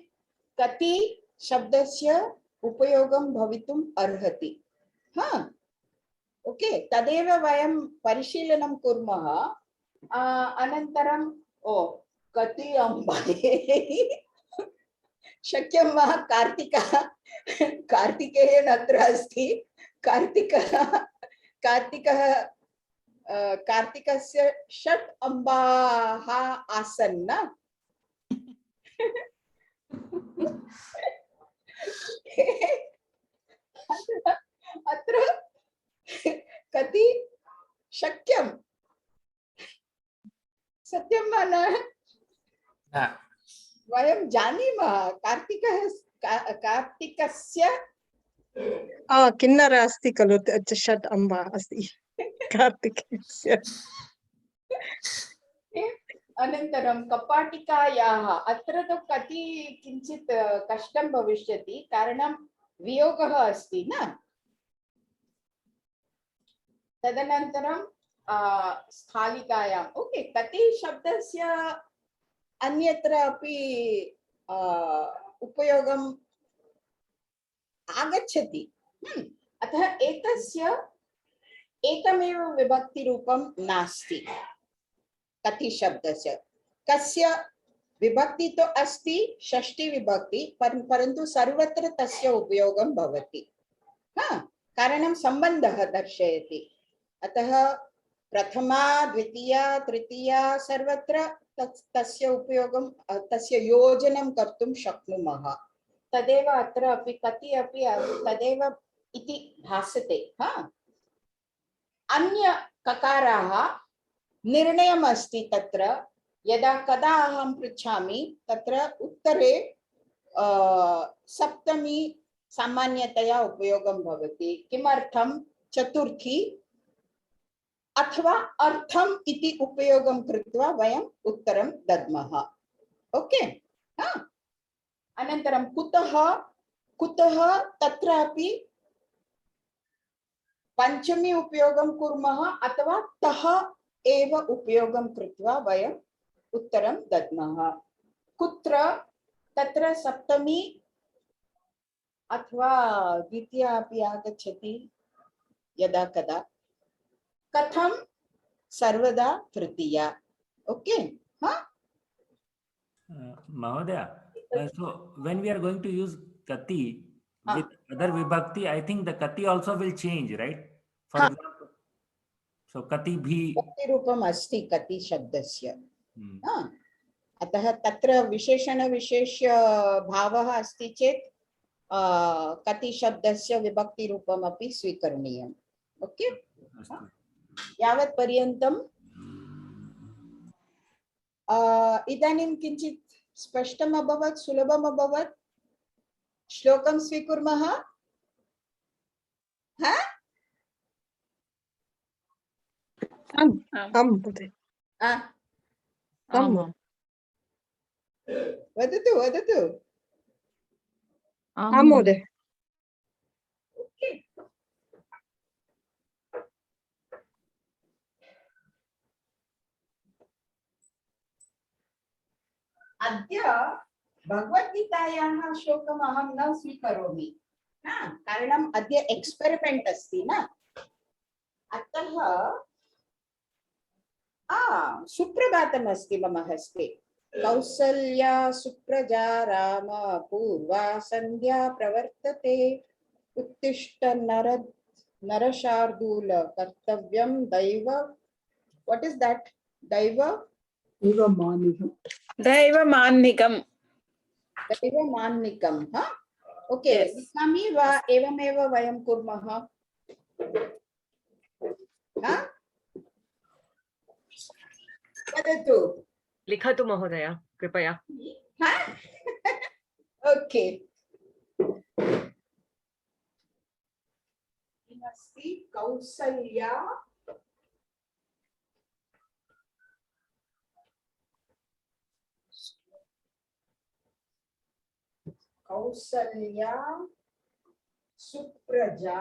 Speaker 1: कति शब्दस्य उपयोगं भवितुम् अर्हति ओके तदेव वयं परिशीलनं कुर्मः अनन्तरं कति अम्बाले शक्यं वा कार्तिकेयन् अत्र अस्ति कार्तिकः कार्तिकस्य 6 अम्बाः आसन् न अत्र कति शक्यं सत्यं वा न
Speaker 4: न
Speaker 1: वयं जानीमः कार्तिकस्य
Speaker 3: किन्नर अस्ति खलु षट् अम्बा अस्ति कार्तिकस्य
Speaker 1: अनन्तरं कपाटिकायाः अत्र तु कति किञ्चित् कष्टं भविष्यति कारणं वियोगः अस्ति न तदनन्तरं स्थालिकायाम् ओके कति शब्दस्य अन्यत्र अपि उपयोगम् आगच्छति अतः एतस्य एकमेव विभक्तिरूपं नास्ति कति शब्दस्य कस्य विभक्ति तो अस्ति षष्ठी विभक्ति परन्तु सर्वत्र तस्य उपयोगं भवति कारणं सम्बन्धः दर्शयति अतः प्रथमा द्वितीया तृतीया सर्वत्र तस्य उपयोगं तस्य योजनं कर्तुं शक्नुमः तदेव अत्र अपि कति अपि तदेव इति भासते अन्य ककाराः निर्णयम् अस्ति तत्र यदा कदा अहं पृच्छामि तत्र उत्तरे सप्तमी सामान्यतया उपयोगं भवति किमर्थं चतुर्थी अथवा अर्थम् इति उपयोगं कृत्वा वयम् उत्तरं दद्मः ओके अनन्तरं कुतः तत्रापि पंचमी उपयोगं कुर्मः अथवा तः एव उपयोगं कृत्वा वयम् उत्तरं दद्मः कुत्र तत्र सप्तमी अथवा द्वितीया अपि आगच्छति यदा कदा कथं सर्वदा तृतीया okay
Speaker 6: Mahodaya, so when we are going to use kati with other vibhakti, I think the kati also will change, right? For example, so kati bhi
Speaker 1: रूपम् अस्ति कति शब्दस्य अतः तत्र विशेषण विशेष्य भावः अस्ति चेत् कति शब्दस्य विभक्ति रूपम् अपि स्वीकरणीयम् ओके यावत् पर्यन्तम् इदानीं किञ्चित् स्पष्टम् अभवत् सुलभम् अभवत् श्लोकं स्वीकुर्मः वदतु वदतु
Speaker 3: महोदय
Speaker 1: अद्य भगवद्गीतायाः श्लोकम् अहं न स्वीकरोमि कारणम् अद्य एक्स्पेरिमेंट अस्ति न अतः सुप्रभातम् अस्ति मम हस्ते कौसल्या सुप्रजा राम पूर्वा संध्या प्रवर्तते उत्तिष्ठ नरशार्दूल कर्तव्यं दैव व्हाट इज दैट
Speaker 2: दैवमान्निकम्
Speaker 1: ओके लिखामि वा एवमेव वयं कुर्मः वदतु
Speaker 8: लिखतु महोदय कृपया
Speaker 1: ओके अस्ति कौसल्या सुप्रजा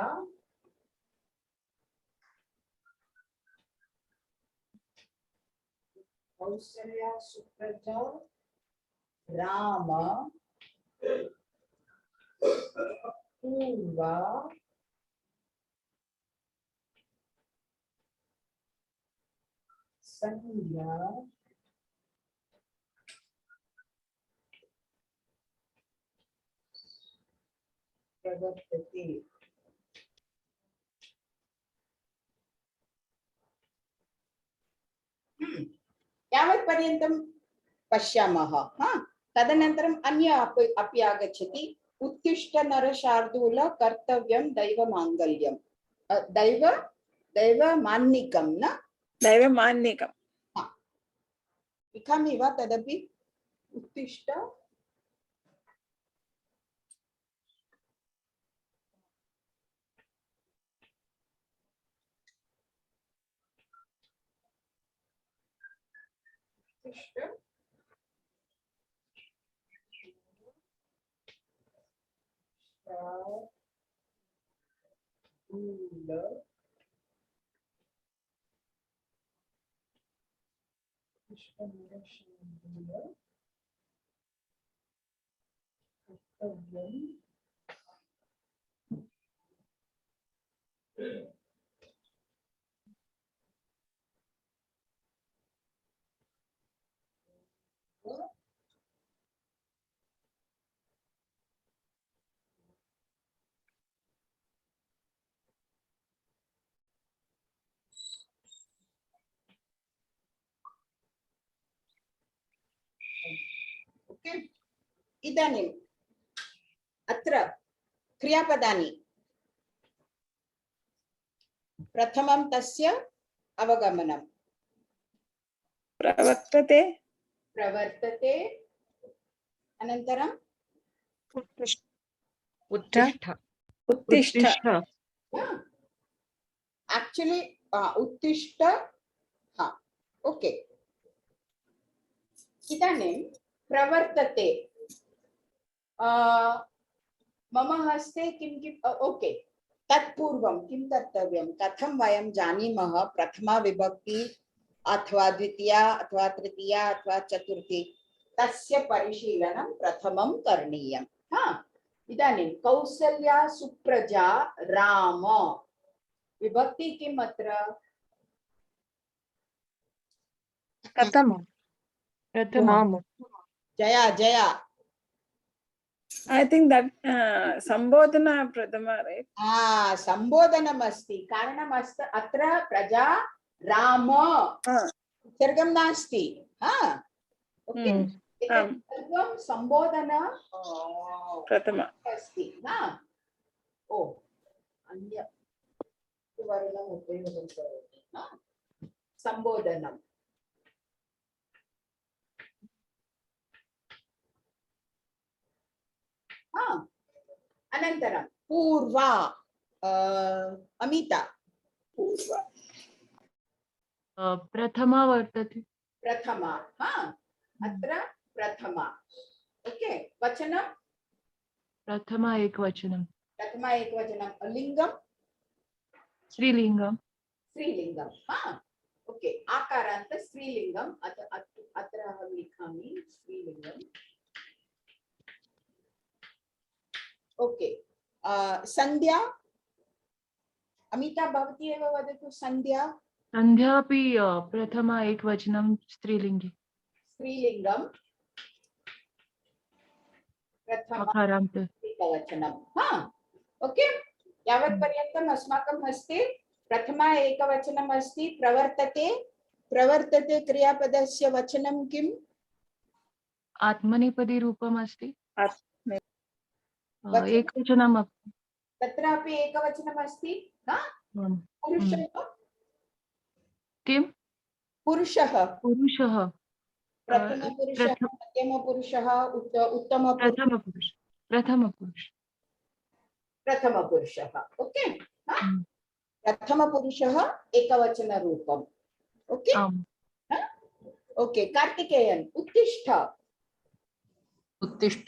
Speaker 1: राम पूर्वा संध्या प्रवर्तते यावत्पर्यन्तं पश्यामः। हा, तदनन्तरम् अन्य अपि आगच्छति। उत्तिष्ठ नरशार्दूल कर्तव्यं दैवमाङ्गल्यं। दैवमान्निकं न
Speaker 2: दैवमान्निकम्।
Speaker 1: लिखामि वा तदपि? उत्तिष्ठ ओके। इदानीम् अत्र क्रियापदानि। प्रथमं तस्य अवगमनं।
Speaker 2: प्रवर्तते
Speaker 1: प्रवर्तते, अनन्तरं
Speaker 8: उत्तिष्ठ
Speaker 2: उत्तिष्ठ
Speaker 1: एक्चुअली उत्तिष्ठ। हा, ओके। इदानीं प्रवर्तते। मम हस्ते किं किं, ओके, तत्पूर्वं किं कर्तव्यं, कथं वयं जानीमः प्रथमा विभक्ति अथवा द्वितीया अथवा तृतीया अथवा चतुर्थी, तस्य परिशीलनं प्रथमं करणीयं। हा, इदानीं कौसल्या सुप्रजा राम, विभक्ति किम् अत्र?
Speaker 7: प्रथमम्।
Speaker 1: जया जया।
Speaker 2: I think that संबोधना Prathama, right?
Speaker 1: संबोधनम् अस्ति। कारणम् अस्ति अत्र प्रजा राम, उत्सर्गं नास्ति। हा, ओके, सर्वं संबोधन
Speaker 2: प्रथमा
Speaker 1: अस्ति। हा, ओ अन्य वर्णम् उपयोगं करोति। हा, संबोधनम्। अनन्तरं पूर्वा। अमिता, पूर्वा
Speaker 5: प्रथमा वर्तते।
Speaker 1: प्रथमा। हा, अत्र प्रथमा। ओके, वचनं
Speaker 5: प्रथमा एकवचनं।
Speaker 1: प्रथमा एकवचनं। लिङ्गं
Speaker 5: स्त्रीलिङ्गं।
Speaker 1: स्त्रीलिङ्गं। हा, ओके, आकारान्त स्त्रीलिङ्गम्। अत्र अहं लिखामि स्त्रीलिङ्गम्। ओके, संध्या। अमिता भवती एव वदतु। संध्या।
Speaker 5: संध्या अपि प्रथमा एकवचनं स्त्रीलिङ्गे।
Speaker 1: स्त्रीलिङ्गं, प्रथमा
Speaker 5: अकारान्त
Speaker 1: एकवचनं। हा, ओके, यावत्पर्यन्तम् अस्माकं हस्ते प्रथमा एकवचनम् अस्ति। प्रवर्तते। प्रवर्तते क्रियापदस्य वचनं किम्?
Speaker 5: आत्मनेपदी रूपम् अस्ति।
Speaker 1: वचनं?
Speaker 5: एकवचनम् अपि।
Speaker 1: तत्रापि एकवचनम् अस्ति। हा, पुरुषः।
Speaker 5: किं?
Speaker 1: पुरुषः।
Speaker 5: पुरुषः।
Speaker 1: प्रथमपुरुषः, मध्यमपुरुषः, उत्तमपुरुषः।
Speaker 5: प्रथमपुरुष।
Speaker 1: प्रथमपुरुषः। ओके, प्रथमपुरुषः एकवचनरूपम्। Okay, okay. कार्तिकेयन्, उत्तिष्ठ।
Speaker 4: उत्तिष्ठ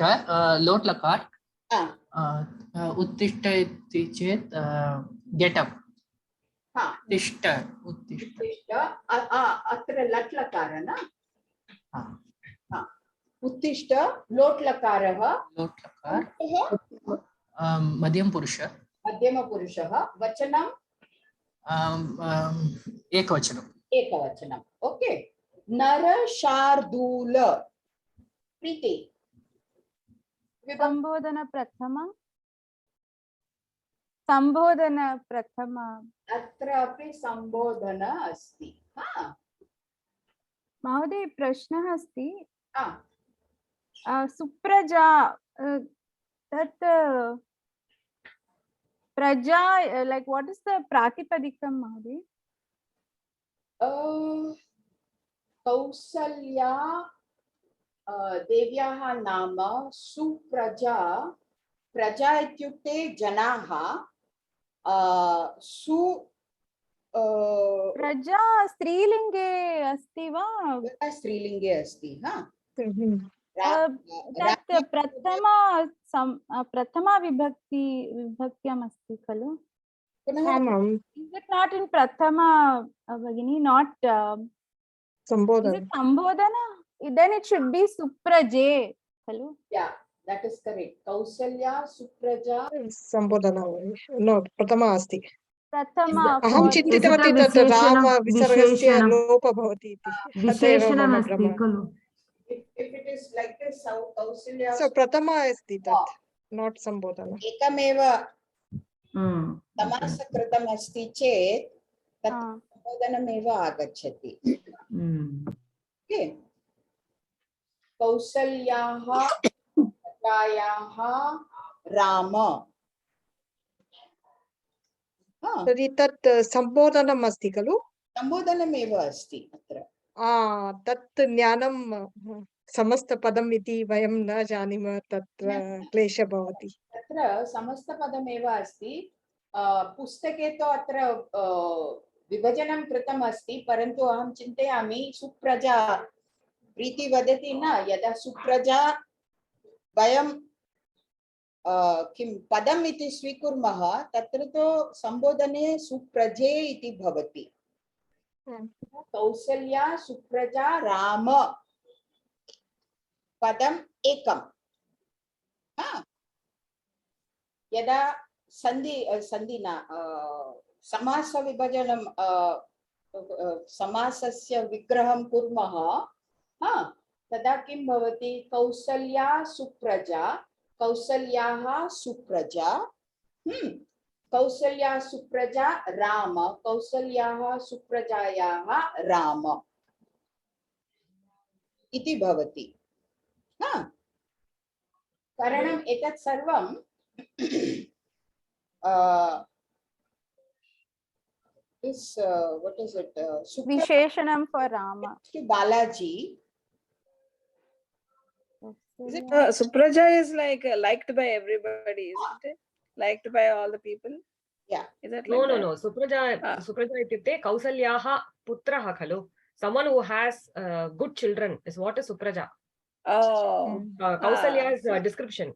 Speaker 4: लोट् लकार। उत्तिष्ठ इति चेत् गेट अप। उत्तिष्ठ उत्तिष्ठ।
Speaker 1: अत्र लट् लकार न? उत्तिष्ठ लोट् लकारः।
Speaker 4: लोट् लकार मध्यमपुरुष।
Speaker 1: मध्यमपुरुषः। वचनं
Speaker 4: एकवचनम्।
Speaker 1: एकवचनम्। ओके, नरशार्दूल। प्रीति,
Speaker 7: संबोधन प्रथमा। संबोधन प्रथमा।
Speaker 1: अत्रापि संबोधन अस्ति। हा,
Speaker 7: महोदय प्रश्नः अस्ति
Speaker 1: आ,
Speaker 7: सुप्रजा तत् प्रजा like what is the प्रातिपदिकं महोदय?
Speaker 1: कौसल्या देव्याः नाम सुप्रजा। प्रजा इत्युक्ते जनाः। सु
Speaker 7: प्रजा स्त्रीलिङ्गे अस्ति वा?
Speaker 1: स्त्रीलिङ्गे अस्ति।
Speaker 7: तत् प्रथमा विभक्त्याम् अस्ति खलु?
Speaker 3: आमाम्
Speaker 7: Is it not in prathama, Bhagini? Not is
Speaker 3: सम्बोधन
Speaker 7: it sambodhana? Then it should be supraje, hello?
Speaker 1: Yeah, that is correct. Kausalya, Supraja.
Speaker 3: सम्बोधन नो प्रथमा अस्ति
Speaker 7: Prathama.
Speaker 3: अहं चिन्तितवती तत् राम विसर्गस्य
Speaker 5: विशेषणं
Speaker 3: लोपः भवति इति तदेव मम
Speaker 5: विशेषणमस्ति
Speaker 3: भ्रमः
Speaker 5: खलु
Speaker 1: If it is like this, Kausalya.
Speaker 3: सो प्रथमा अस्ति तत् नोट् सम्बोधन
Speaker 1: एकमेव समासकृतम् अस्ति चेत् तत् सम्बोधनमेव आगच्छति। Okay. कौसल्याः प्रजायाः राम।
Speaker 3: तर्हि तत् सम्बोधनम् अस्ति खलु
Speaker 1: सम्बोधनमेव अस्ति अत्र।
Speaker 3: तत् ज्ञानं समस्तपदम् इति वयं न जानीमः तत्र क्लेशः भवति
Speaker 1: अत्र समस्तपदमेव अस्ति। पुस्तके तु अत्र विभजनं कृतम् अस्ति, परन्तु अहं चिन्तयामि सुप्रजा प्रीति वदति न, यदा सुप्रजा वयं किं पदम् इति स्वीकुर्मः तत्र तु सम्बोधने सुप्रजे इति भवति। कौसल्या सुप्रजा राम पदम् एकम्। यदा संधिना समास विभजनं समासस्य विग्रहं कुर्मः तदा किं भवति? कौसल्या सुप्रजा, कौसल्याः सुप्रजा, कौसल्या सुप्रजा राम, कौसल्याः सुप्रजायाः राम इति भवति। कारणम् एतत् सर्वं what is it?
Speaker 7: Visheshanam for Rama.
Speaker 1: Balaji.
Speaker 2: Supraja is like liked by everybody, isn't it? Liked by all the people.
Speaker 1: Yeah.
Speaker 2: Is that
Speaker 8: No,
Speaker 2: like
Speaker 8: no,
Speaker 2: that?
Speaker 8: no. Supraja ityukte Kausalyaha putraha khalu. Someone who has good children is what is Supraja.
Speaker 2: Oh.
Speaker 8: Kausalya's description.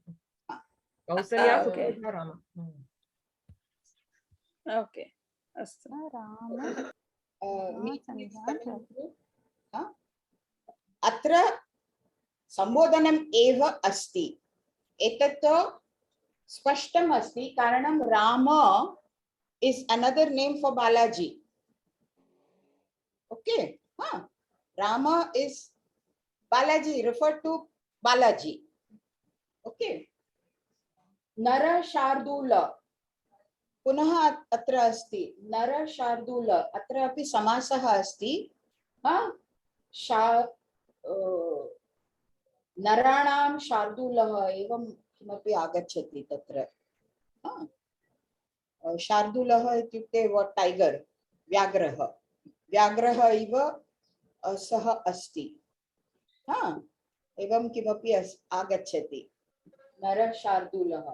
Speaker 8: Kausalya
Speaker 2: okay.
Speaker 8: Supraja Rama.
Speaker 2: Okay. Astu.
Speaker 1: अत्र सम्बोधनम् एव अस्ति। एतत् स्पष्टम् अस्ति, कारणं Ram is another name for Balaji. Okay, Rama is Balaji, referred to Balaji. Okay. Nara Shardula. पुनः अत्र अस्ति नर शार्दूल। अत्र अपि समासः अस्ति। नराणां शार्दूलः एवं किमपि आगच्छति तत्र। शार्दूलः इत्युक्ते what टाइगर, व्याघ्रः। व्याघ्रः इव सः अस्ति। एवं किमपि आगच्छति नर शार्दूलः।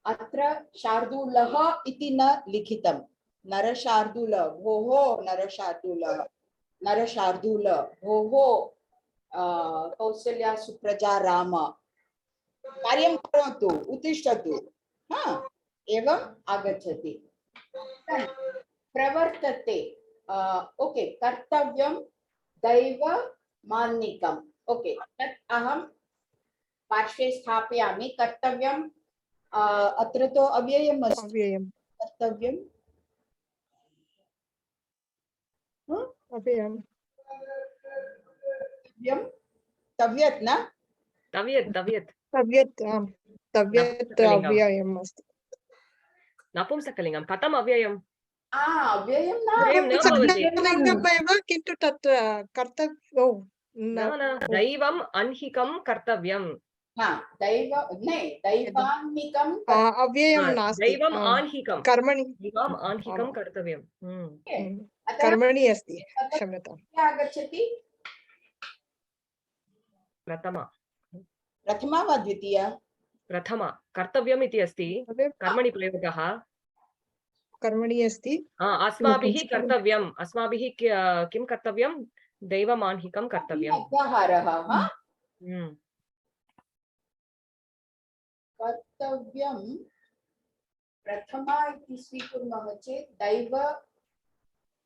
Speaker 1: अत्र शार्दूलः इति न लिखितं। नरशार्दूल भोः नरशार्दूलः, नरशार्दूल भोः कौसल्या सुप्रजा राम कार्यं करोतु उत्तिष्ठतु एवम् आगच्छति। प्रवर्तते ओके कर्तव्यं दैव मान्निकम् ओके तत् अहं पार्श्वे स्थापयामि। कर्तव्यं अत्र तु अव्ययम् अस्ति। कर्तव्यम्
Speaker 3: अव्ययम्
Speaker 1: तव्यत् न
Speaker 8: तव्यत्
Speaker 3: अव्ययम् अस्ति।
Speaker 8: नपुंसकलिङ्गं कथम् अव्ययम्?
Speaker 1: अव्ययं न
Speaker 3: लिङ्गम् एव किन्तु तत् कर्तव्यं
Speaker 8: न न दैवम् अन्हिकं कर्तव्यम्
Speaker 1: हाँ दैव नहीं दैवान्मिकं
Speaker 3: अव्ययं नास्ति
Speaker 8: दैवम् आन्हिकं
Speaker 3: कर्मणि
Speaker 8: दैवम् आन्हिकं कर्तव्यम्
Speaker 1: अतः
Speaker 3: कर्मणि अस्ति क्षम्यतां
Speaker 1: क्या आगच्छति
Speaker 8: प्रथमा
Speaker 1: प्रथमा वा द्वितीया
Speaker 8: प्रथमा कर्तव्यम् इति अस्ति कर्मणि प्रयोगः
Speaker 3: कर्मणि अस्ति
Speaker 8: अस्माभिः कर्तव्यम् अस्माभिः किं कर्तव्यं दैवमान्हिकं कर्तव्यम्
Speaker 1: अध्याहारः हाँ
Speaker 8: हम्म
Speaker 1: कर्तव्यं प्रथमा इति स्वीकुर्मः चेत्
Speaker 8: दैवम्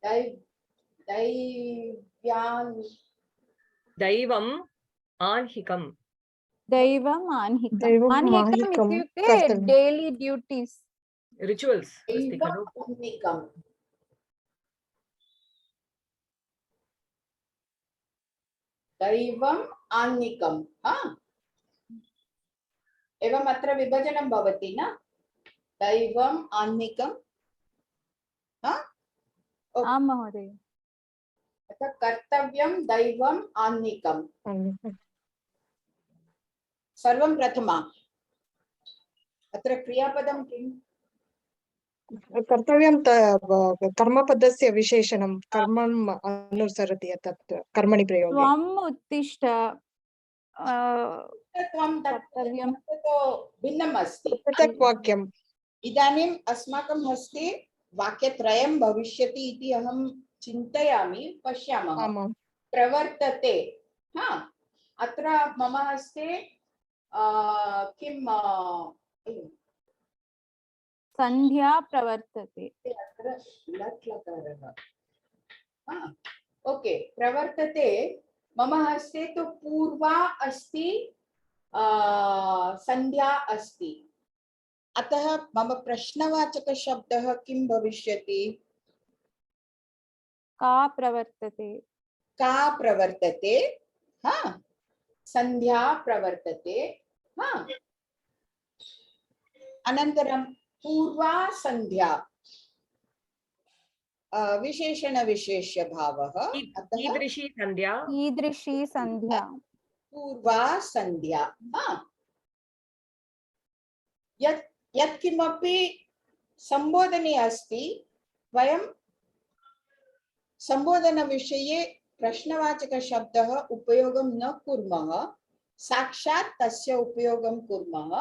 Speaker 8: आन्हिकं
Speaker 7: दैवम् आन्हिकम्
Speaker 3: दैवम्
Speaker 7: आन्हिकम्
Speaker 3: आन्हिकं
Speaker 7: इत्युक्ते
Speaker 3: कर्तव्यम्।
Speaker 7: डेली ड्यूटीस्
Speaker 8: रिचुवल्स् अस्ति खलु
Speaker 1: दैवान्मिकं दैवम् आन्निकं हाँ एवम् अत्र विभजनं भवति न दैवम् आन्निकं हाँ
Speaker 7: आं महोदय
Speaker 1: अतः कर्तव्यं दैवम् आन्निकं सर्वं प्रथमा अत्र क्रियापदं किम्
Speaker 3: कर्तव्यं कर्मपदस्य विशेषणं कर्मम् अनुसरति तत् कर्मणि प्रयोगे
Speaker 7: त्वम् उत्तिष्ठ
Speaker 1: त्वं
Speaker 7: कर्तव्यं
Speaker 1: तो भिन्नम् अस्ति
Speaker 3: पृथक् वाक्यम्
Speaker 1: इदानीम् अस्माकं हस्ते वाक्यत्रयं भविष्यति इति अहं चिन्तयामि पश्यामः
Speaker 3: आमां
Speaker 1: प्रवर्तते हाँ अत्र मम हस्ते किं
Speaker 7: संध्या प्रवर्तते
Speaker 1: अत्र लट् लकारः हाँ ओके प्रवर्तते मम हस्ते तो पूर्वा अस्ति संध्या अस्ति अतः मम प्रश्नवाचक शब्दः किं भविष्यति
Speaker 7: का प्रवर्तते
Speaker 1: हाँ संध्या प्रवर्तते हाँ अनन्तरं पूर्वा संध्या विशेषण विशेष्य भावः अतः
Speaker 8: कीदृशी संध्या
Speaker 7: कीदृशी संध्या
Speaker 1: पूर्वा संध्या हाँ यत् किमपि संबोधने अस्ति वयं संबोधनविषये प्रश्नवाचक शब्दः उपयोगं न कुर्मः साक्षात् तस्य उपयोगं कुर्मः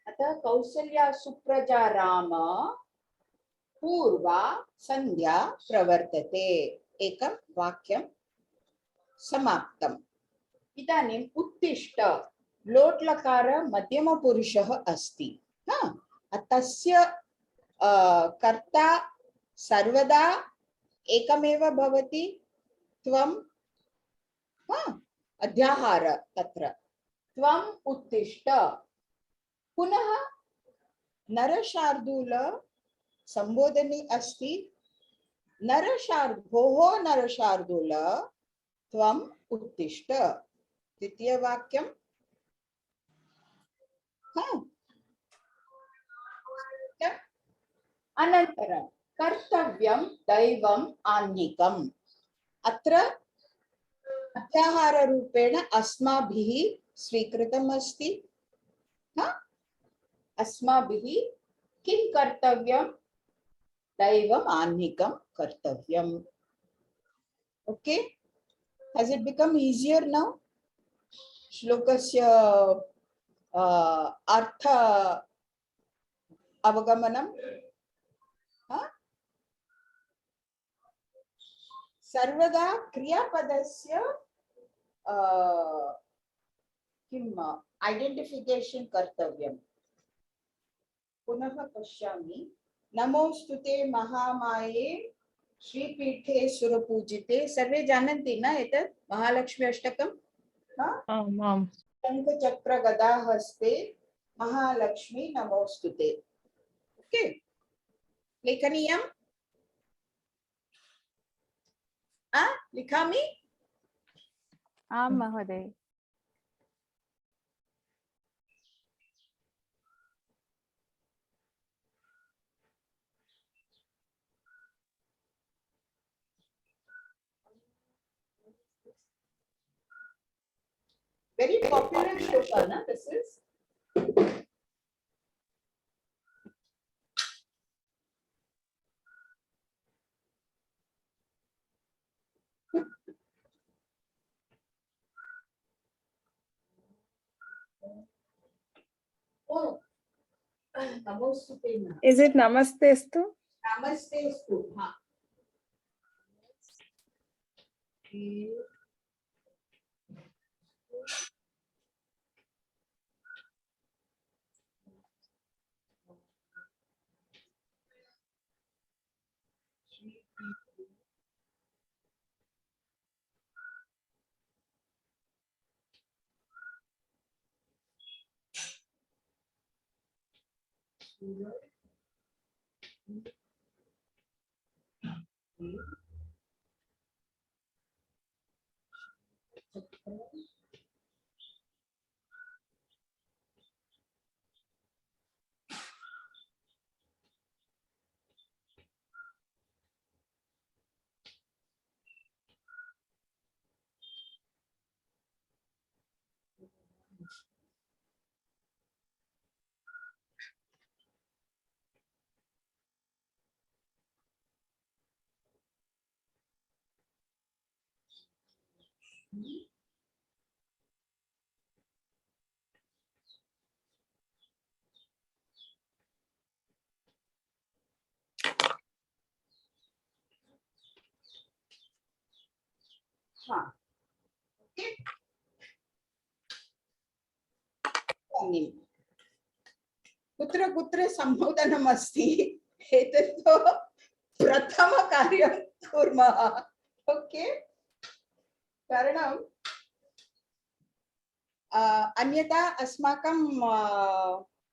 Speaker 1: अतः कौसल्या सुप्रजा राम पूर्वा संध्या प्रवर्तते एकं वाक्यं समाप्तम् इदानीम् उत्तिष्ठ लोट् लकार मध्यमपुरुषः अस्ति तस्य कर्ता सर्वदा एकमेव भवति त्वं अध्याहार तत्र त्वम् उत्तिष्ठ पुनः नरशार्दूल संबोधने अस्ति भोः नरशार्दूल त्वम् उत्तिष्ठ द्वितीय वाक्यं अनन्तरं कर्तव्यं दैवम् आन्निकम् अत्र अध्याहाररूपेण अस्माभिः स्वीकृतम् अस्ति अस्माभिः किं कर्तव्यं दैवम् आन्निकं कर्तव्यम् okay has it become easier now श्लोकस्य अर्थ अवगमनम् सर्वदा क्रियापदस्य किम् आइडेंटिफिकेशन कर्तव्यम् पुनः पश्यामि नमोस्तुते महामाये श्रीपीठे सुरपूजिते सर्वे जानन्ति न एतत् महालक्ष्मी अष्टकम्
Speaker 5: आम्
Speaker 1: शङ्खचक्र गदा हस्ते महालक्ष्मी नमोस्तुते ओके लेखनीयम् लिखामि
Speaker 7: आं महोदय
Speaker 1: Very popular shloka, na? This is. Oh, Namostute.
Speaker 2: Is it Namastestu?
Speaker 1: Namastestu. Ha. Okay. Ha. Okay. कुत्र कुत्र सम्बोधनम् अस्ति एतत् प्रथमकार्यं कुर्मः ओके कारणं अन्यथा अस्माकं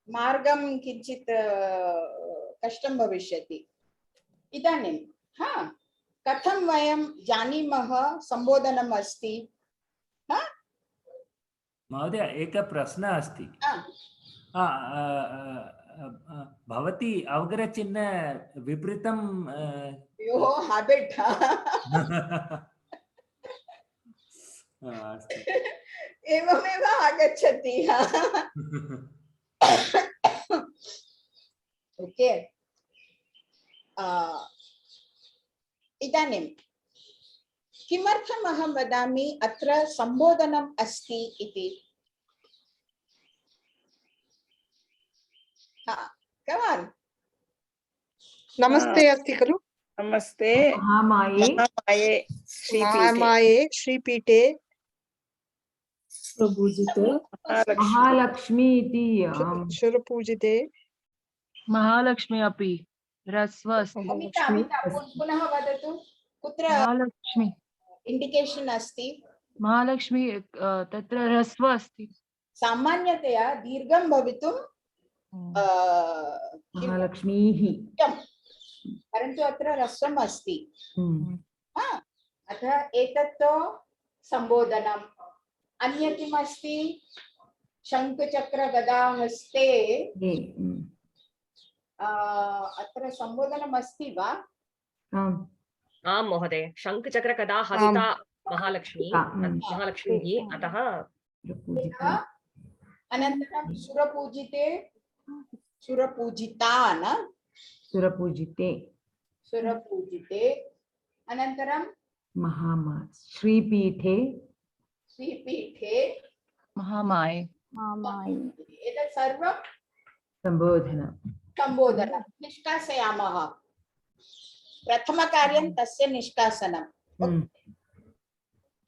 Speaker 1: मार्गं किञ्चित् कष्टं भविष्यति इदानीं हा कथं वयं जानीमः सम्बोधनम् अस्ति हा
Speaker 6: महोदय एकः प्रश्नः अस्ति भवती अवग्रचिह्न विपरीतं
Speaker 1: यो हैबिट एवमेव आगच्छति ओके इदानीं किमर्थम् अहं वदामि अत्र सम्बोधनम् अस्ति इति
Speaker 3: नमस्ते अस्ति खलु
Speaker 2: नमस्ते
Speaker 8: महामाये
Speaker 3: महामाये श्रीपीठे
Speaker 9: प्रभुजिते
Speaker 8: महालक्ष्मी इति
Speaker 3: शिरपूजिते
Speaker 5: महालक्ष्मी अपि ह्रस्व अस्ति
Speaker 1: पुनः वदतु कुत्र
Speaker 5: महालक्ष्मी
Speaker 1: इंडिकेशन अस्ति
Speaker 5: महालक्ष्मी तत्र ह्रस्व अस्ति
Speaker 1: सामान्यतया दीर्घं भवितुं
Speaker 8: महालक्ष्मीः
Speaker 1: परन्तु अत्र ह्रस्वम् अस्ति अतः एतत् सम्बोधनम् अन्य किम् अस्ति शङ्खचक्र गदा हस्ते अत्र सम्बोधनम् अस्ति वा
Speaker 8: आं महोदय शङ्खचक्र कदा हस्ता महालक्ष्मी महालक्ष्मीः अतः
Speaker 1: अनन्तरं सुरपूजिते सुरपूजिता न
Speaker 8: सुरपूजिते
Speaker 1: सुरपूजिते अनन्तरं
Speaker 8: महामा श्रीपीठे
Speaker 1: श्रीपीठे
Speaker 5: महामाये
Speaker 1: एतत् सर्वं सम्बोधनं निष्कासयामः प्रथमकार्यं तस्य निष्कासनम्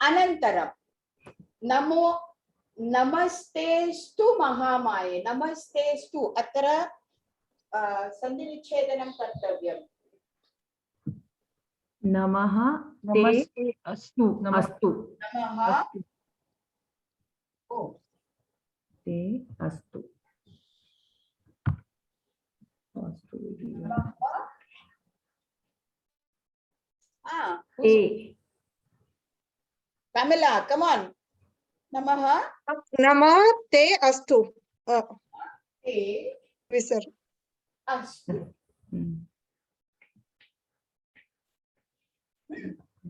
Speaker 1: अनन्तरं नमो नमस्तेस्तु महामाये नमस्तेस्तु अत्र सन्धिविच्छेदनं कर्तव्यम्
Speaker 8: नमः
Speaker 5: नमस्ते
Speaker 8: अस्तु अस्तु
Speaker 1: नमः
Speaker 8: ते अस्तु
Speaker 1: Pamela, come on. नमः
Speaker 3: नमः ते अस्तु
Speaker 1: ते
Speaker 3: विसर्
Speaker 1: अस्तु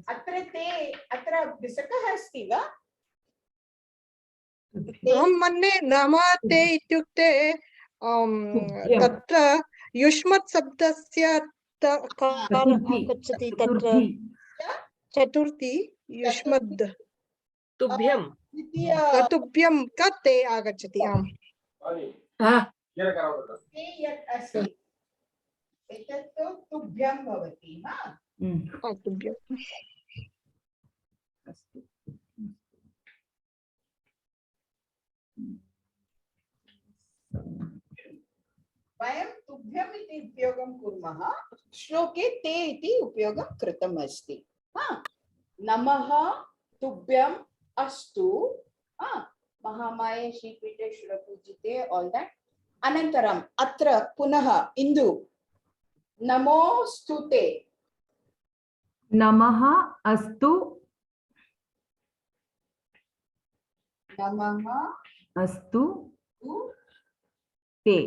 Speaker 1: अत्र ते अत्र विसर्गः अस्ति वा
Speaker 3: अहं मन्ये नमस्ते इत्युक्ते
Speaker 5: तुभ्यं।
Speaker 3: तत्र युष्मत् शब्दस्य
Speaker 5: चतुर्थी।
Speaker 3: आगच्छति तत्र
Speaker 5: चतुर्थी।
Speaker 3: चतुर्थी युष्मद्
Speaker 8: तुभ्यं
Speaker 1: द्वितीय
Speaker 3: तुभ्यं कते आगच्छति आम्
Speaker 1: ते यत् अस्ति एतत् तु तुभ्यं भवति वा
Speaker 3: तुभ्यं
Speaker 1: वयं तुभ्यम् इति उपयोगं कुर्मः श्लोके ते इति उपयोगं कृतम् अस्ति नमः तुभ्यम् अस्तु महामाये श्रीपीठे सुरपूजिते ऑल दैट अनन्तरम् अत्र पुनः इन्दु नमोस्तुते
Speaker 5: नमः अस्तु
Speaker 1: नमः
Speaker 5: अस्तु
Speaker 1: तु
Speaker 5: ते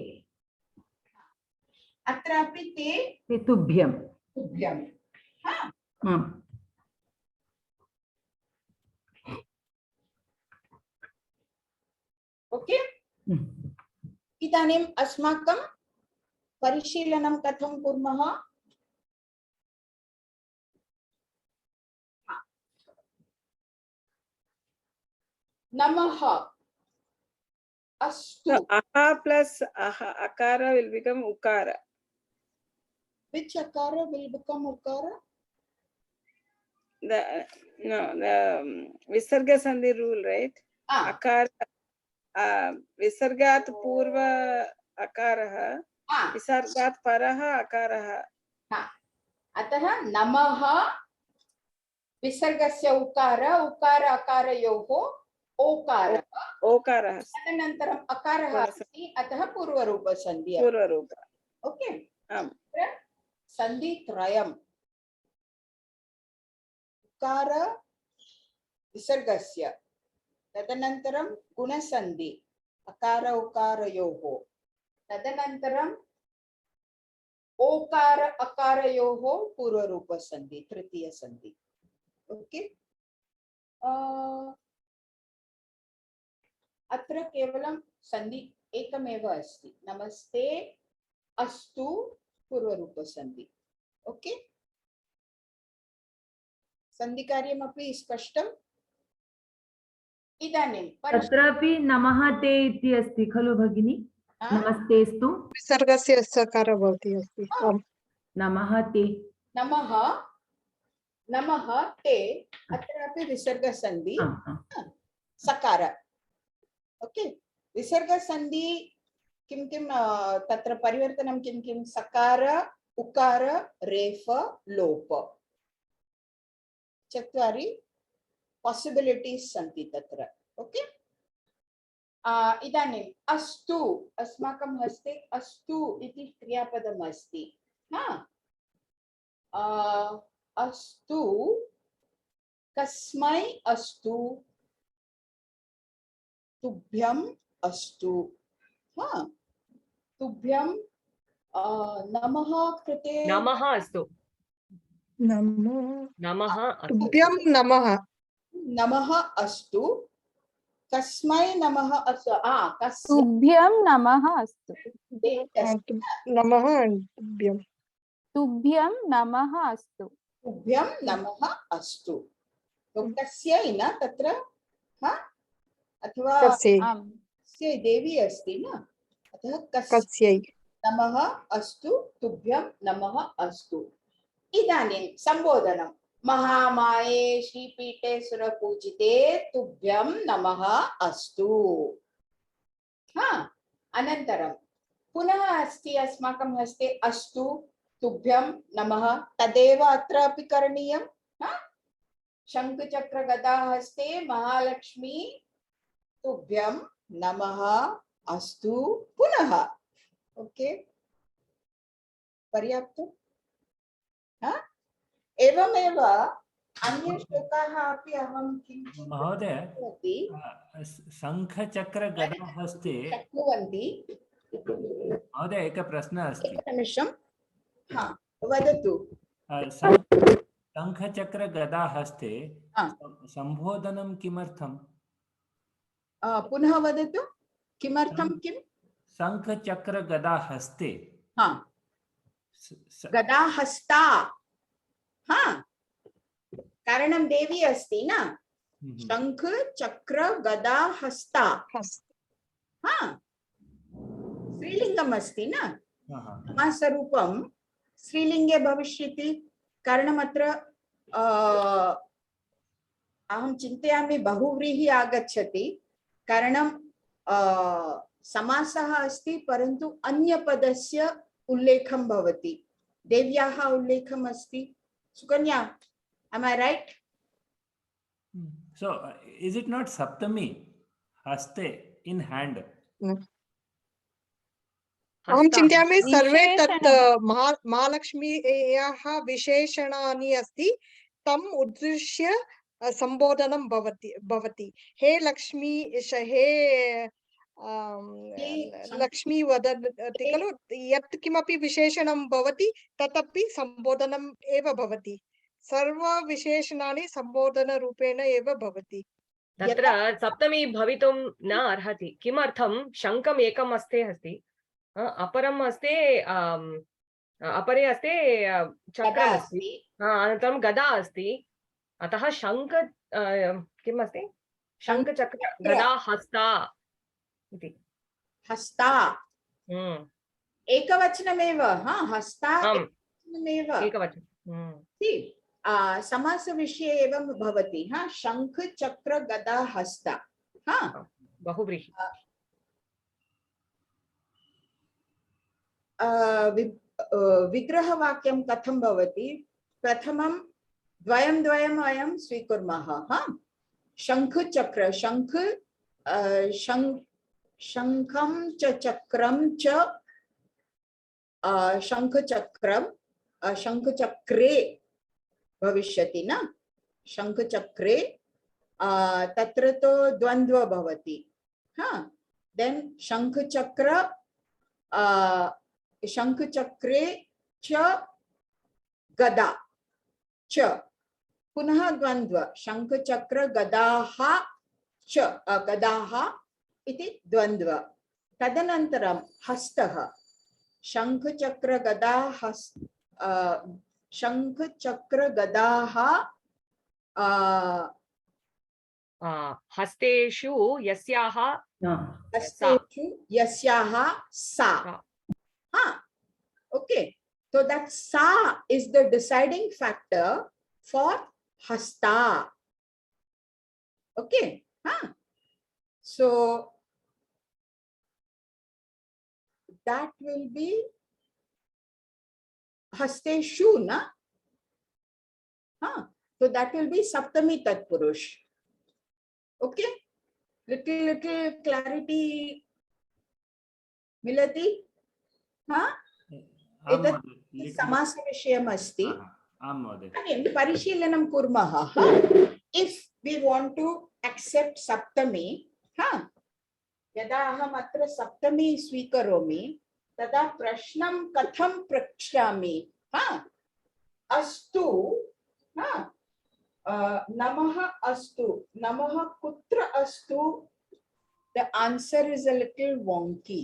Speaker 1: अत्रापि ते
Speaker 5: ते तुभ्यं
Speaker 1: तुभ्यं ओके इदानीम् अस्माकं परिशीलनं कथं कुर्मः नमः अस्तु
Speaker 2: So aha plus aha akara will become ukara.
Speaker 1: which akara will become ukara
Speaker 2: The visarga sandhi rule, right? Akara visargat purva akarah visargat paraha akarah.
Speaker 1: अतः नमः विसर्गस्य उकार उकार अकारयोः ओकारः
Speaker 2: ओकारः
Speaker 1: तदनन्तरम् अकारः अस्ति अतः पूर्वरूपसन्धि
Speaker 2: पूर्वरूप.
Speaker 1: ओके
Speaker 2: आम्.
Speaker 1: सन्धित्रयम् उकार विसर्गस्य तदनन्तरं गुणसन्धि अकार उकारयोः तदनन्तरं ओकार अकारयोः पूर्वरूपसन्धि तृतीय सन्धि ओके अत्र केवलं सन्धि एकमेव अस्ति नमस्ते अस्तु पूर्वरूपसन्धि ओके सन्धिकार्यमपि स्पष्टम् इदानीं
Speaker 5: तत्रापि नमः ते इति अस्ति खलु भगिनी नमस्तेस्तु
Speaker 3: विसर्गस्य सकार भवति अस्ति
Speaker 5: नमः ते
Speaker 1: नमः नमः ते अत्रापि विसर्गसन्धि सकार ओके विसर्गसन्धि किं किं तत्र परिवर्तनं किं किं सकार उकार रेफ लोप चत्वारि पॉसिबिलिटीज सन्ति तत्र ओके इदानीम् अस्तु अस्माकं हस्ते अस्तु इति क्रियापदम् अस्ति अस्तु कस्मै अस्तु तुभ्यम् अस्तु तुभ्यं नमः कृते
Speaker 8: नमः अस्तु नमः
Speaker 3: तुभ्यं नमः
Speaker 1: नमः अस्तु कस्मै नमः अस्तु
Speaker 7: तुभ्यं नमः अस्तु
Speaker 3: नमः तुभ्यं
Speaker 7: तुभ्यं नमः अस्तु
Speaker 1: तुभ्यं नमः अस्तु तो कस्यै न तत्र अथवा कस्यै देवी अस्ति न अतः
Speaker 3: कस्यै
Speaker 1: नमः अस्तु तुभ्यं नमः अस्तु इदानीं संबोधनं महामाये श्रीपीठे सुरपूजिते तुभ्यं नमः अस्तु अनन्तरं पुनः अस्ति अस्माकं हस्ते अस्तु तुभ्यं नमः तदेव अत्रापि करणीयं शङ्खचक्र गदा हस्ते महालक्ष्मी तुभ्यं नमः अस्तु पुनः ओके पर्याप्तम् एवमेव अन्य श्लोकाः अपि अहं किञ्चित्
Speaker 6: महोदय शङ्खचक्र गदा हस्ते
Speaker 1: शक्नुवन्ति
Speaker 6: महोदय एकः प्रश्नः अस्ति
Speaker 1: एकनिमिषं वदतु
Speaker 6: शङ्खचक्र गदा हस्ते सम्बोधनं किमर्थम्
Speaker 1: पुनः वदतु किमर्थं किं
Speaker 6: शंख चक्र गदा हस्ते
Speaker 1: हा गदा हस्ता हा कारणं देवी अस्ति न शंख चक्र गदा हस्ता हा स्त्रीलिंगम् अस्ति न समासरूपं स्त्रीलिंगे भविष्यति कारणम् अत्र अहं चिन्तयामि बहुव्रीहिः आगच्छति कारणं समासः अस्ति परन्तु अन्यपदस्य उल्लेखं भवति देव्याः उल्लेखम् अस्ति Sukanya am I right
Speaker 6: so is it not saptami haste in hand
Speaker 3: अहं चिन्तयामि सर्वे तत् महालक्ष्मीयाः विशेषणानि अस्ति तम् उद्दिश्य संबोधनं भवति हे लक्ष्मी हे लक्ष्मी वदति खलु यत् किमपि विशेषणं भवति तदपि संबोधनम् एव भवति सर्व विशेषणानि संबोधनरूपेण एव भवति
Speaker 8: तत्र सप्तमी भवितुं न अर्हति किमर्थं शङ्खम् एकम् अस्ति अपरम् अस्ति अपरे अस्ति चक्रम् अस्ति अनन्तरं गदा अस्ति अतः शङ्ख किम् अस्ति शङ्खचक्र गदा हस्ता इति
Speaker 1: हस्ता एकवचनमेव हा हस्ता
Speaker 8: एकवचनं
Speaker 1: समासविषये एवं भवति हा शङ्ख चक्र गदा हस्ता हा
Speaker 8: बहुव्रीहि
Speaker 1: विग्रहवाक्यं कथं भवति प्रथमं द्वयं वयं स्वीकुर्मः हा शङ्ख चक्र शङ्खं च चक्रं च शङ्खचक्रे भविष्यति न शङ्खचक्रे तत्र तो द्वन्द्व भवति हा देन् शङ्खचक्रे च गदा च पुनः द्वन्द्व शङ्खचक्र गदाः च गदाः इति द्वन्द्व तदनन्तरं हस्तः शङ्खचक्र गदा शङ्खचक्र गदाः
Speaker 8: हस्तेषु यस्याः
Speaker 1: सा okay so that sa is the deciding factor for hasta okay so that will be hasteshu na so that will be saptami tatpurush okay little clarity milati समासविषयम् अस्ति परिशीलनं कुर्मः if we want to accept सप्तमी यदा अहम् अत्र सप्तमी स्वीकरोमि तदा प्रश्नं कथं पृच्छामि अस्तु नमः अस्तु नमः कुत्र अस्तु the answer is a little wonky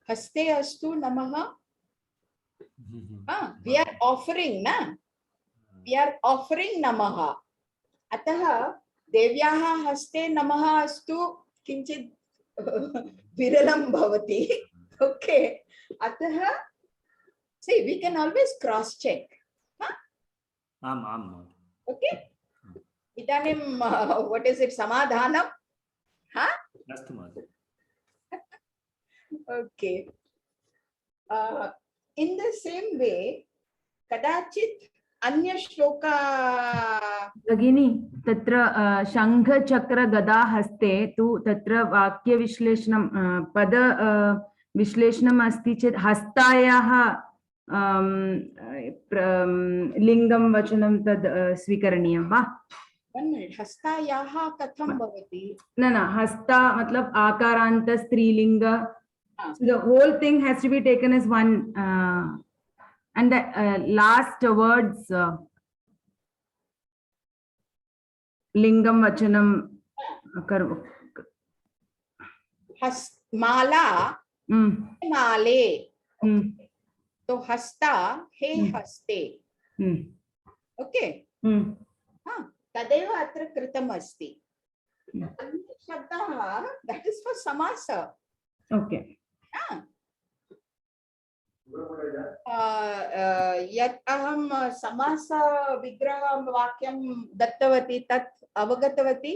Speaker 1: हस्ते अस्तु नमः we are offering नमः अतः देव्याः हस्ते नमः अस्तु किञ्चित् विरलं भवति okay अतः see we can always cross check okay इदानीं what is it समाधानं
Speaker 6: अस्तु महोदय
Speaker 1: okay in the same way कदाचित् अन्य श्लोका
Speaker 5: भगिनी तत्र शङ्खचक्र गदा हस्ते तु तत्र वाक्यविश्लेषणं पद विश्लेषणम् अस्ति चेत् हस्तायाः लिङ्गं वचनं तद् स्वीकरणीयं वा
Speaker 1: हस्तायाः कथं भवति
Speaker 5: न हस्ता मतलब आकारान्त स्त्रीलिंग the whole thing has to be taken as one and the last words lingam vachanam
Speaker 1: माला माले, तो हस्ता हे हस्ते, ओके हाँ तदेव अत्र कृतम् अस्ति। शब्दः that is for samasa,
Speaker 5: okay
Speaker 1: यत् अहं समास विग्रह वाक्यं दत्तवती तत् अवगतवती।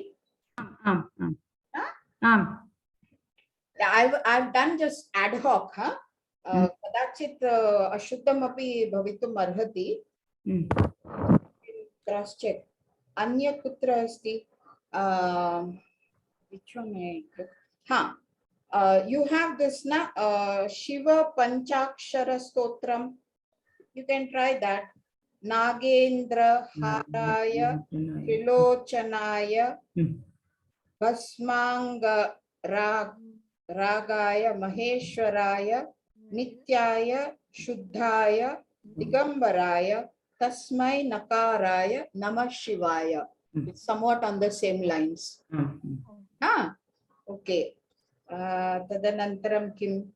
Speaker 1: I've done just ad hoc, कदाचित् अशुद्धमपि भवितुम् अर्हति, क्रॉस चेक। अन्य कुत्र अस्ति? which one I took? हाँ, you have this na Shiva Panchakshara Stotram. You can try that. Nagendra Haraya Vilochanaya Bhasmanga Ragaya Maheshwaraya Nityaya Shuddhaya Digambaraya Tasmai Nakaraya Namah Shivaya. It's somewhat on the same lines. Okay. Tadanantaram kim?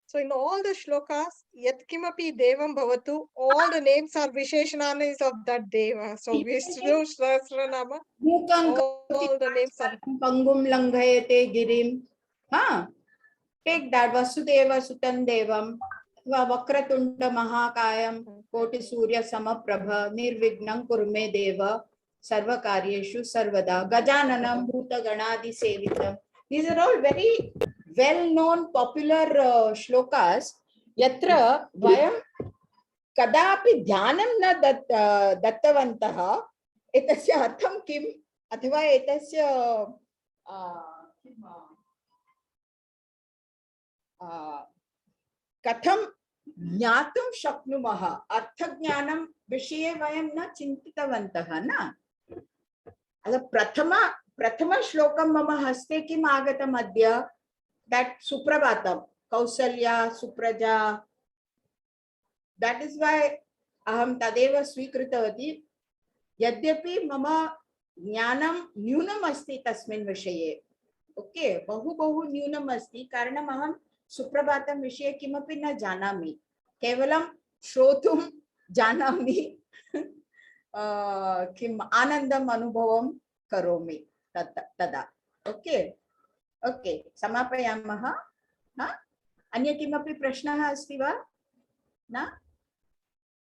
Speaker 3: So in all the shlokas, yat kimapi devam bhavatu, all the names are visheshananis of that deva. So Vishnu Sahasranama, all the names are
Speaker 1: Pangum Langhayate Girim. Take that Vasudeva Sutan Devam, Vakratunda Mahakayam, Koti Surya Samaprabha, Nirvignam Kurme Deva, Sarva Karyeshu Sarvada, Gajananam Bhuta Ganadi Sevitam. These are all very well-known, popular shlokas. Yatra vayam kadapi dhyanam na dattavantaha. Etasya artham kim? Athava etasya katham jnatum shaknumaha. Artha jnanam vishaye vayam na chintitavantaha na. Prathama shlokam mama haste kim agatam adya. That Suprabhatam, Kausalya, Supraja. That is why aham tadeva swikritavati. Yadyapi mama jnanam nyunam asti tasmin vishaye. Okay, bahu nyunam asti karanam aham Suprabhatam vishaye kimapi na janami. Kevalam shrotum janami kim anandam anubhavam karomi tada. Okay. Okay, samapayamaha. Anya kimapi prashnaha asti va? Na?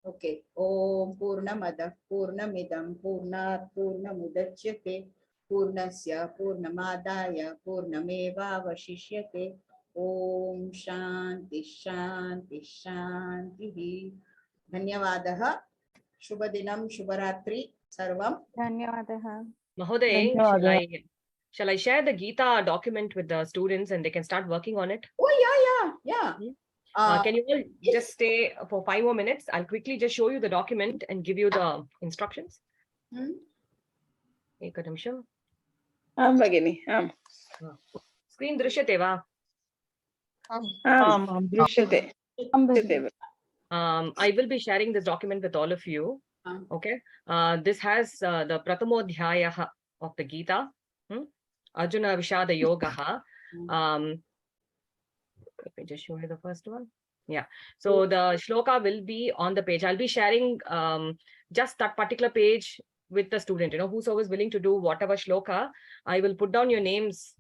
Speaker 1: Okay. Om Purnamada Purnamidam Purnat Purnamudachyate Purnasya Purnamadaya Purnameva Vashishyate. Om Shanti Shanti Shanti. Dhanyavadaha. Shubhadinam Shubharatri Sarvam.
Speaker 7: Dhanyavadaha.
Speaker 8: Mahoday, shall I share the Gita document with the students and they can start working on it?
Speaker 1: Oh, yeah.
Speaker 8: Can you all just stay for 5 more minutes? I'll quickly just show you the document and give you the instructions. Eka nimsham.
Speaker 2: Bagini.
Speaker 8: Screen drishyate va?
Speaker 2: Drishyate.
Speaker 8: I will be sharing this document with all of you. Okay. This has the Pratamodhyaya of the Gita. Arjuna Vishada Yogaha. Let me just show you the first one. Yeah. So the shloka will be on the page. I'll be sharing just that particular page with the student. Whoso is willing to do whatever shloka, I will put down your names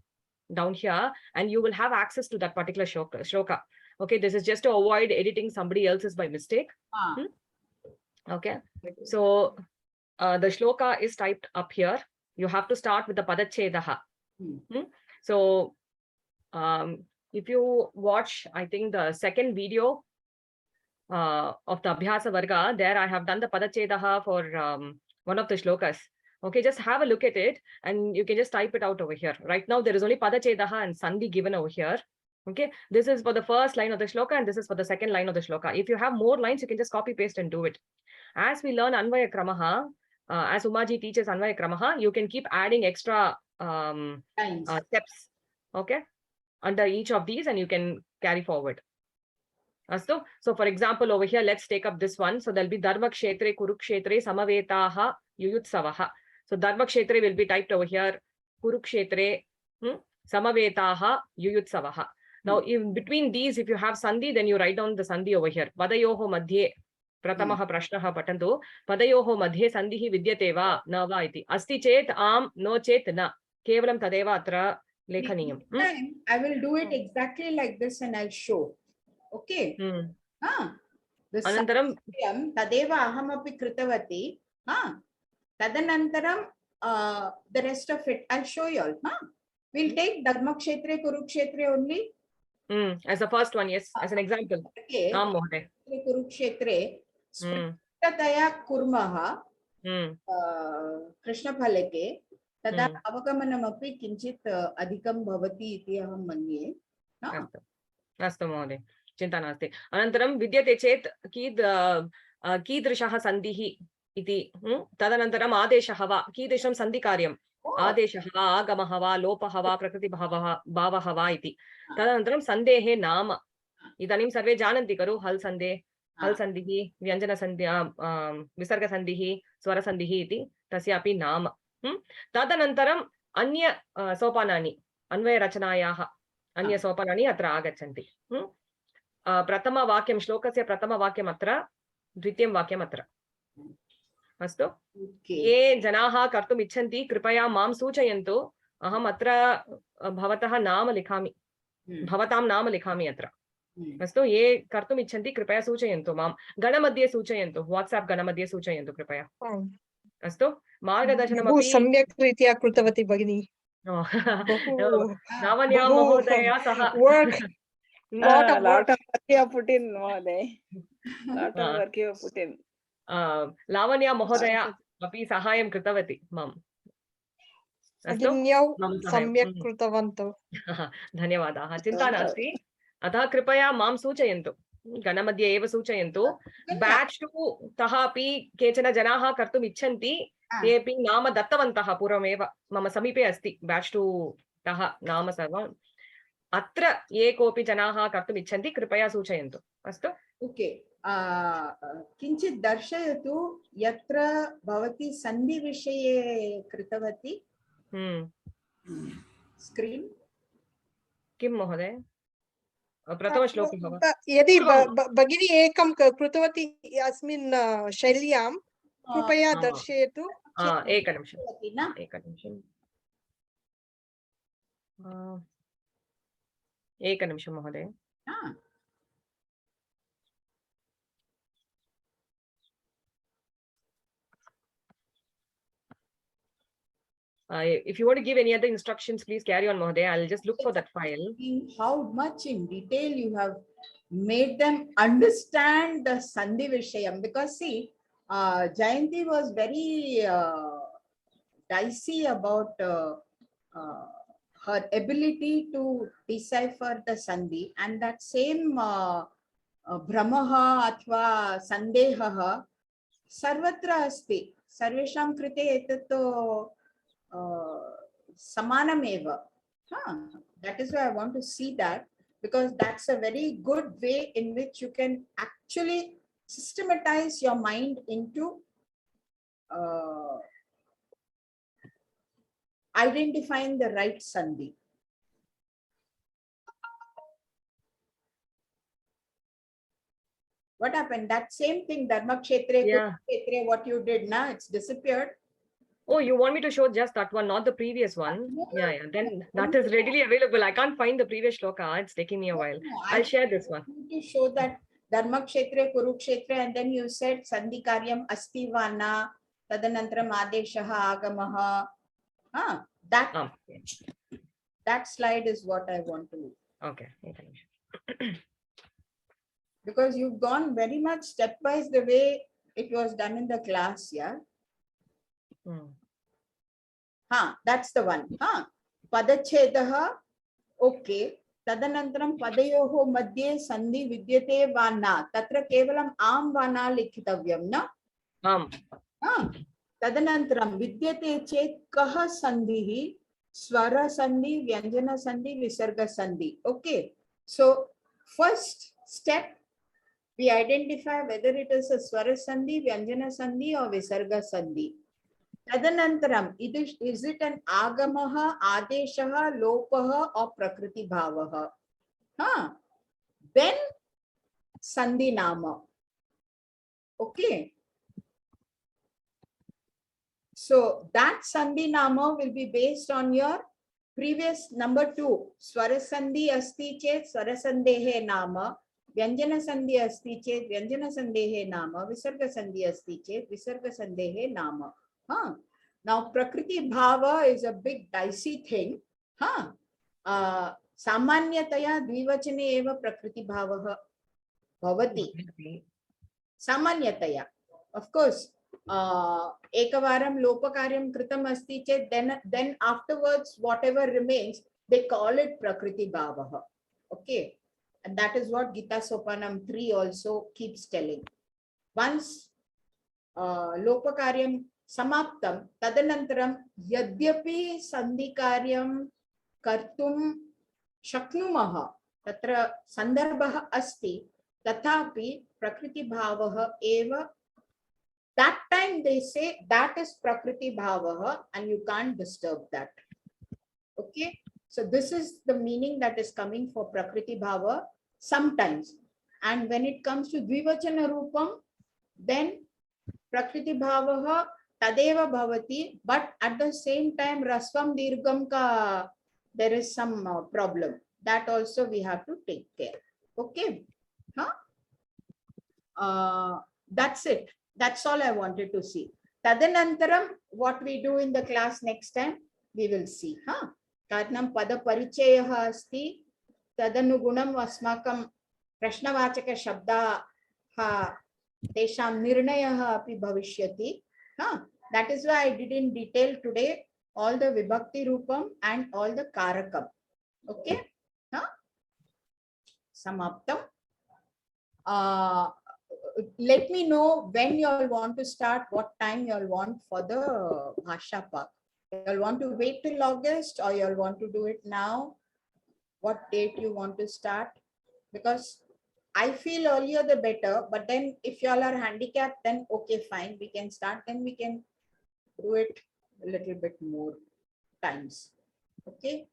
Speaker 8: down here and you will have access to that particular shloka. Okay. This is just to avoid editing somebody else's by mistake. Okay. So the shloka is typed up here. You have to start with the Padachedaha. So if you watch, I think the second video of the Abhyasa Varga, there I have done the Padachedaha for one of the shlokas. Okay, just have a look at it and you can just type it out over here. Right now, there is only Padachedaha and Sandhi given over here. Okay, this is for the first line of the shloka and this is for the second line of the shloka. If you have more lines, you can just copy paste and do it. As we learn Anvaya Kramaha, as Umaji teaches Anvaya Kramaha, you can keep adding extra steps, okay, under each of these and you can carry forward. So for example, over here, let's take up this one. So there'll be Dharma Kshetre, Kurukshetre, Samavetaha, Yuyutsavaha. So Dharma Kshetre will be typed over here. Kurukshetre, Samavetaha, Yuyutsavaha. Now, in between these, if you have Sandhi, then you write down the Sandhi over here. Padayoho madhye, Pratamaha prashnaha patantu. Padayoho madhye Sandhihi vidyate va, na va iti. Asti chet am, no chet na. Kevalam tadeva atra lekhaniyam.
Speaker 1: I will do it exactly like this and I'll show. Okay.
Speaker 8: Anantaram
Speaker 1: tadeva ahamapi kritavati. Tadanantaram the rest of it I'll show you all. We'll take Dharma Kshetre, Kurukshetre only.
Speaker 8: As the first one, yes, as an example.
Speaker 1: Okay. Kurukshetre, Sprittataya kurmaha, Krishna phalake, tada avagamanamapi kinchit adhikam bhavati iti aham manye.
Speaker 8: Astu Mohode. Chinta nasti. Anantaram vidyate chet kidrishaha sandhihi iti. Tadanantaram adeshaha va. Kidrisham sandhi karyam. Adeshaha, agamahava, lopahava, prakriti bhavahava iti. Tadanantaram sandehe nama. Idanim sarve jananti karu hal sande, hal sandhihi, vyanjana sandhi, visarga sandhihi, swara sandhihi iti. Tasyapi nama. Tadanantaram anya sopanani, anvaya rachanayaha, anya sopanani atra agachanti. Pratama vakyam, shlokasya pratama vakyam atra, dvityam vakyam atra. अस्तु ये जनाः कर्तुम् इच्छन्ति कृपया मां सूचयन्तु अहम् अत्र भवतः नाम लिखामि भवतां नाम लिखामि अत्र अस्तु ये कर्तुम् इच्छन्ति कृपया सूचयन्तु मां गणमध्ये सूचयन्तु वाट्सएप गणमध्ये सूचयन्तु कृपया अस्तु मार्गदर्शनमपि
Speaker 3: सम्यक् रीत्या कृतवती भगिनी
Speaker 8: लावण्या महोदया सह
Speaker 2: lot of work you have put in Mohoday. Lot of work you have put in.
Speaker 8: Lavanya Mohodaya api sahayam kritavati mam.
Speaker 3: Astu samyak kritavanto.
Speaker 8: Dhanyawadaha. Chinta nasti. Atah kripaya mam सूचयन्तु. गणमध्ये एव सूचयन्तु. Batch 2 तः अपि केचन जनाः कर्तुम् इच्छन्ति. तेऽपि नाम दत्तवन्तः पूर्वमेव. मम समीपे अस्ति batch 2 तः नाम सर्वम्. अत्र ये कोऽपि जनाः कर्तुम् इच्छन्ति कृपया सूचयन्तु. अस्तु?
Speaker 1: ओके. किञ्चित् दर्शयतु यत्र भवती सन्धि विषये कृतवती स्क्रीन्
Speaker 8: किं महोदय प्रथमश्लोकः
Speaker 3: यदि भगिनी एकं कृतवती अस्मिन् शैल्यां कृपया दर्शयतु
Speaker 8: एकनिमिषं महोदय if you want to give any other instructions, please carry on, Mohoday. I'll just look for that file.
Speaker 1: How much in detail you have made them understand the Sandhi Vishayam, because see, Jayanti was very dicey about her ability to decipher the Sandhi, and that same Brahmaha athva Sandehaha Sarvatra asti. Sarvesham krite etato Samanameva. That is why I want to see that, because that's a very good way in which you can actually systematize your mind into identifying the right Sandhi. What happened? That same thing, Dharma Kshetre, Kshetre, what you did now, it's disappeared.
Speaker 8: Oh, you want me to show just that one, not the previous one? Yeah. Then that is readily available. I can't find the previous shloka. It's taking me a while. I'll share this one.
Speaker 1: To show that Dharma Kshetre, Kurukshetre, and then you said Sandhi Karyam Asti Vana, Tadanantram Adeshaha Agamaha. That slide is what I want to.
Speaker 8: Okay.
Speaker 1: Because you've gone very much stepwise the way it was done in the class, yeah? That's the one. Padachedaha, okay. Tadanantram padayoho madhye sandhi vidyate vana. Tatra kevalam am vana likhitavyam, na? Tadanantram vidyate chet kaha sandhihi, swara sandhi, vyanjana sandhi, visarga sandhi. Okay. So first step, we identify whether it is a swara sandhi, vyanjana sandhi, or visarga sandhi. Tadanantaram, is it an agamaha, adeshaha, lopaha, or prakriti bhavaha? Then sandhi nama. Okay. So that sandhi nama will be based on your previous number 2. Swarasandhi asti chet swarasandehe nama. Vyanjana sandhi asti chet vyanjana sandehe nama. Visarga sandhi asti chet visarga sandehe nama. Now prakriti bhava is a big dicey thing. Samanyataya dvivachane eva prakriti bhavaha bhavati. Samanyataya. Of course. Ekavaram lopakaryam kritam asti chet, then afterwards whatever remains they call it prakriti bhavaha. Okay, and that is what Gita Sopanam 3 also keeps telling. Once lopakaryam samaptam tadanantaram yadyapi sandhikaryam kartum shaknumaha tatra sandarbha asti tathapi prakriti bhavaha eva. That time they say that is prakriti bhavaha and you can't disturb that. Okay, so this is the meaning that is coming for prakriti bhava sometimes. And when it comes to dvivachana rupam, then prakriti bhavaha tadeva bhavati, but at the same time rasvam dirgham ka there is some problem. That also we have to take care. Okay, that's it. That's all I wanted to see. Tadanantaram, what we do in the class next time, we will see. Karanam pada parichayaha asti, tadanugunam asmakam prashnavachaka shabdaha tesham nirnayaha api bhavishyati. That is why I did in detail today all the vibhakti rupam and all the karakam. Okay? Samaptam. Let me know when you all want to start, what time you all want for the Bhasha Park. You all want to wait till August or you all want to do it now? What date you want to start? Because I feel earlier the better, but then if you all are handicapped, then okay, fine, we can start, then we can do it a little bit more times. Okay.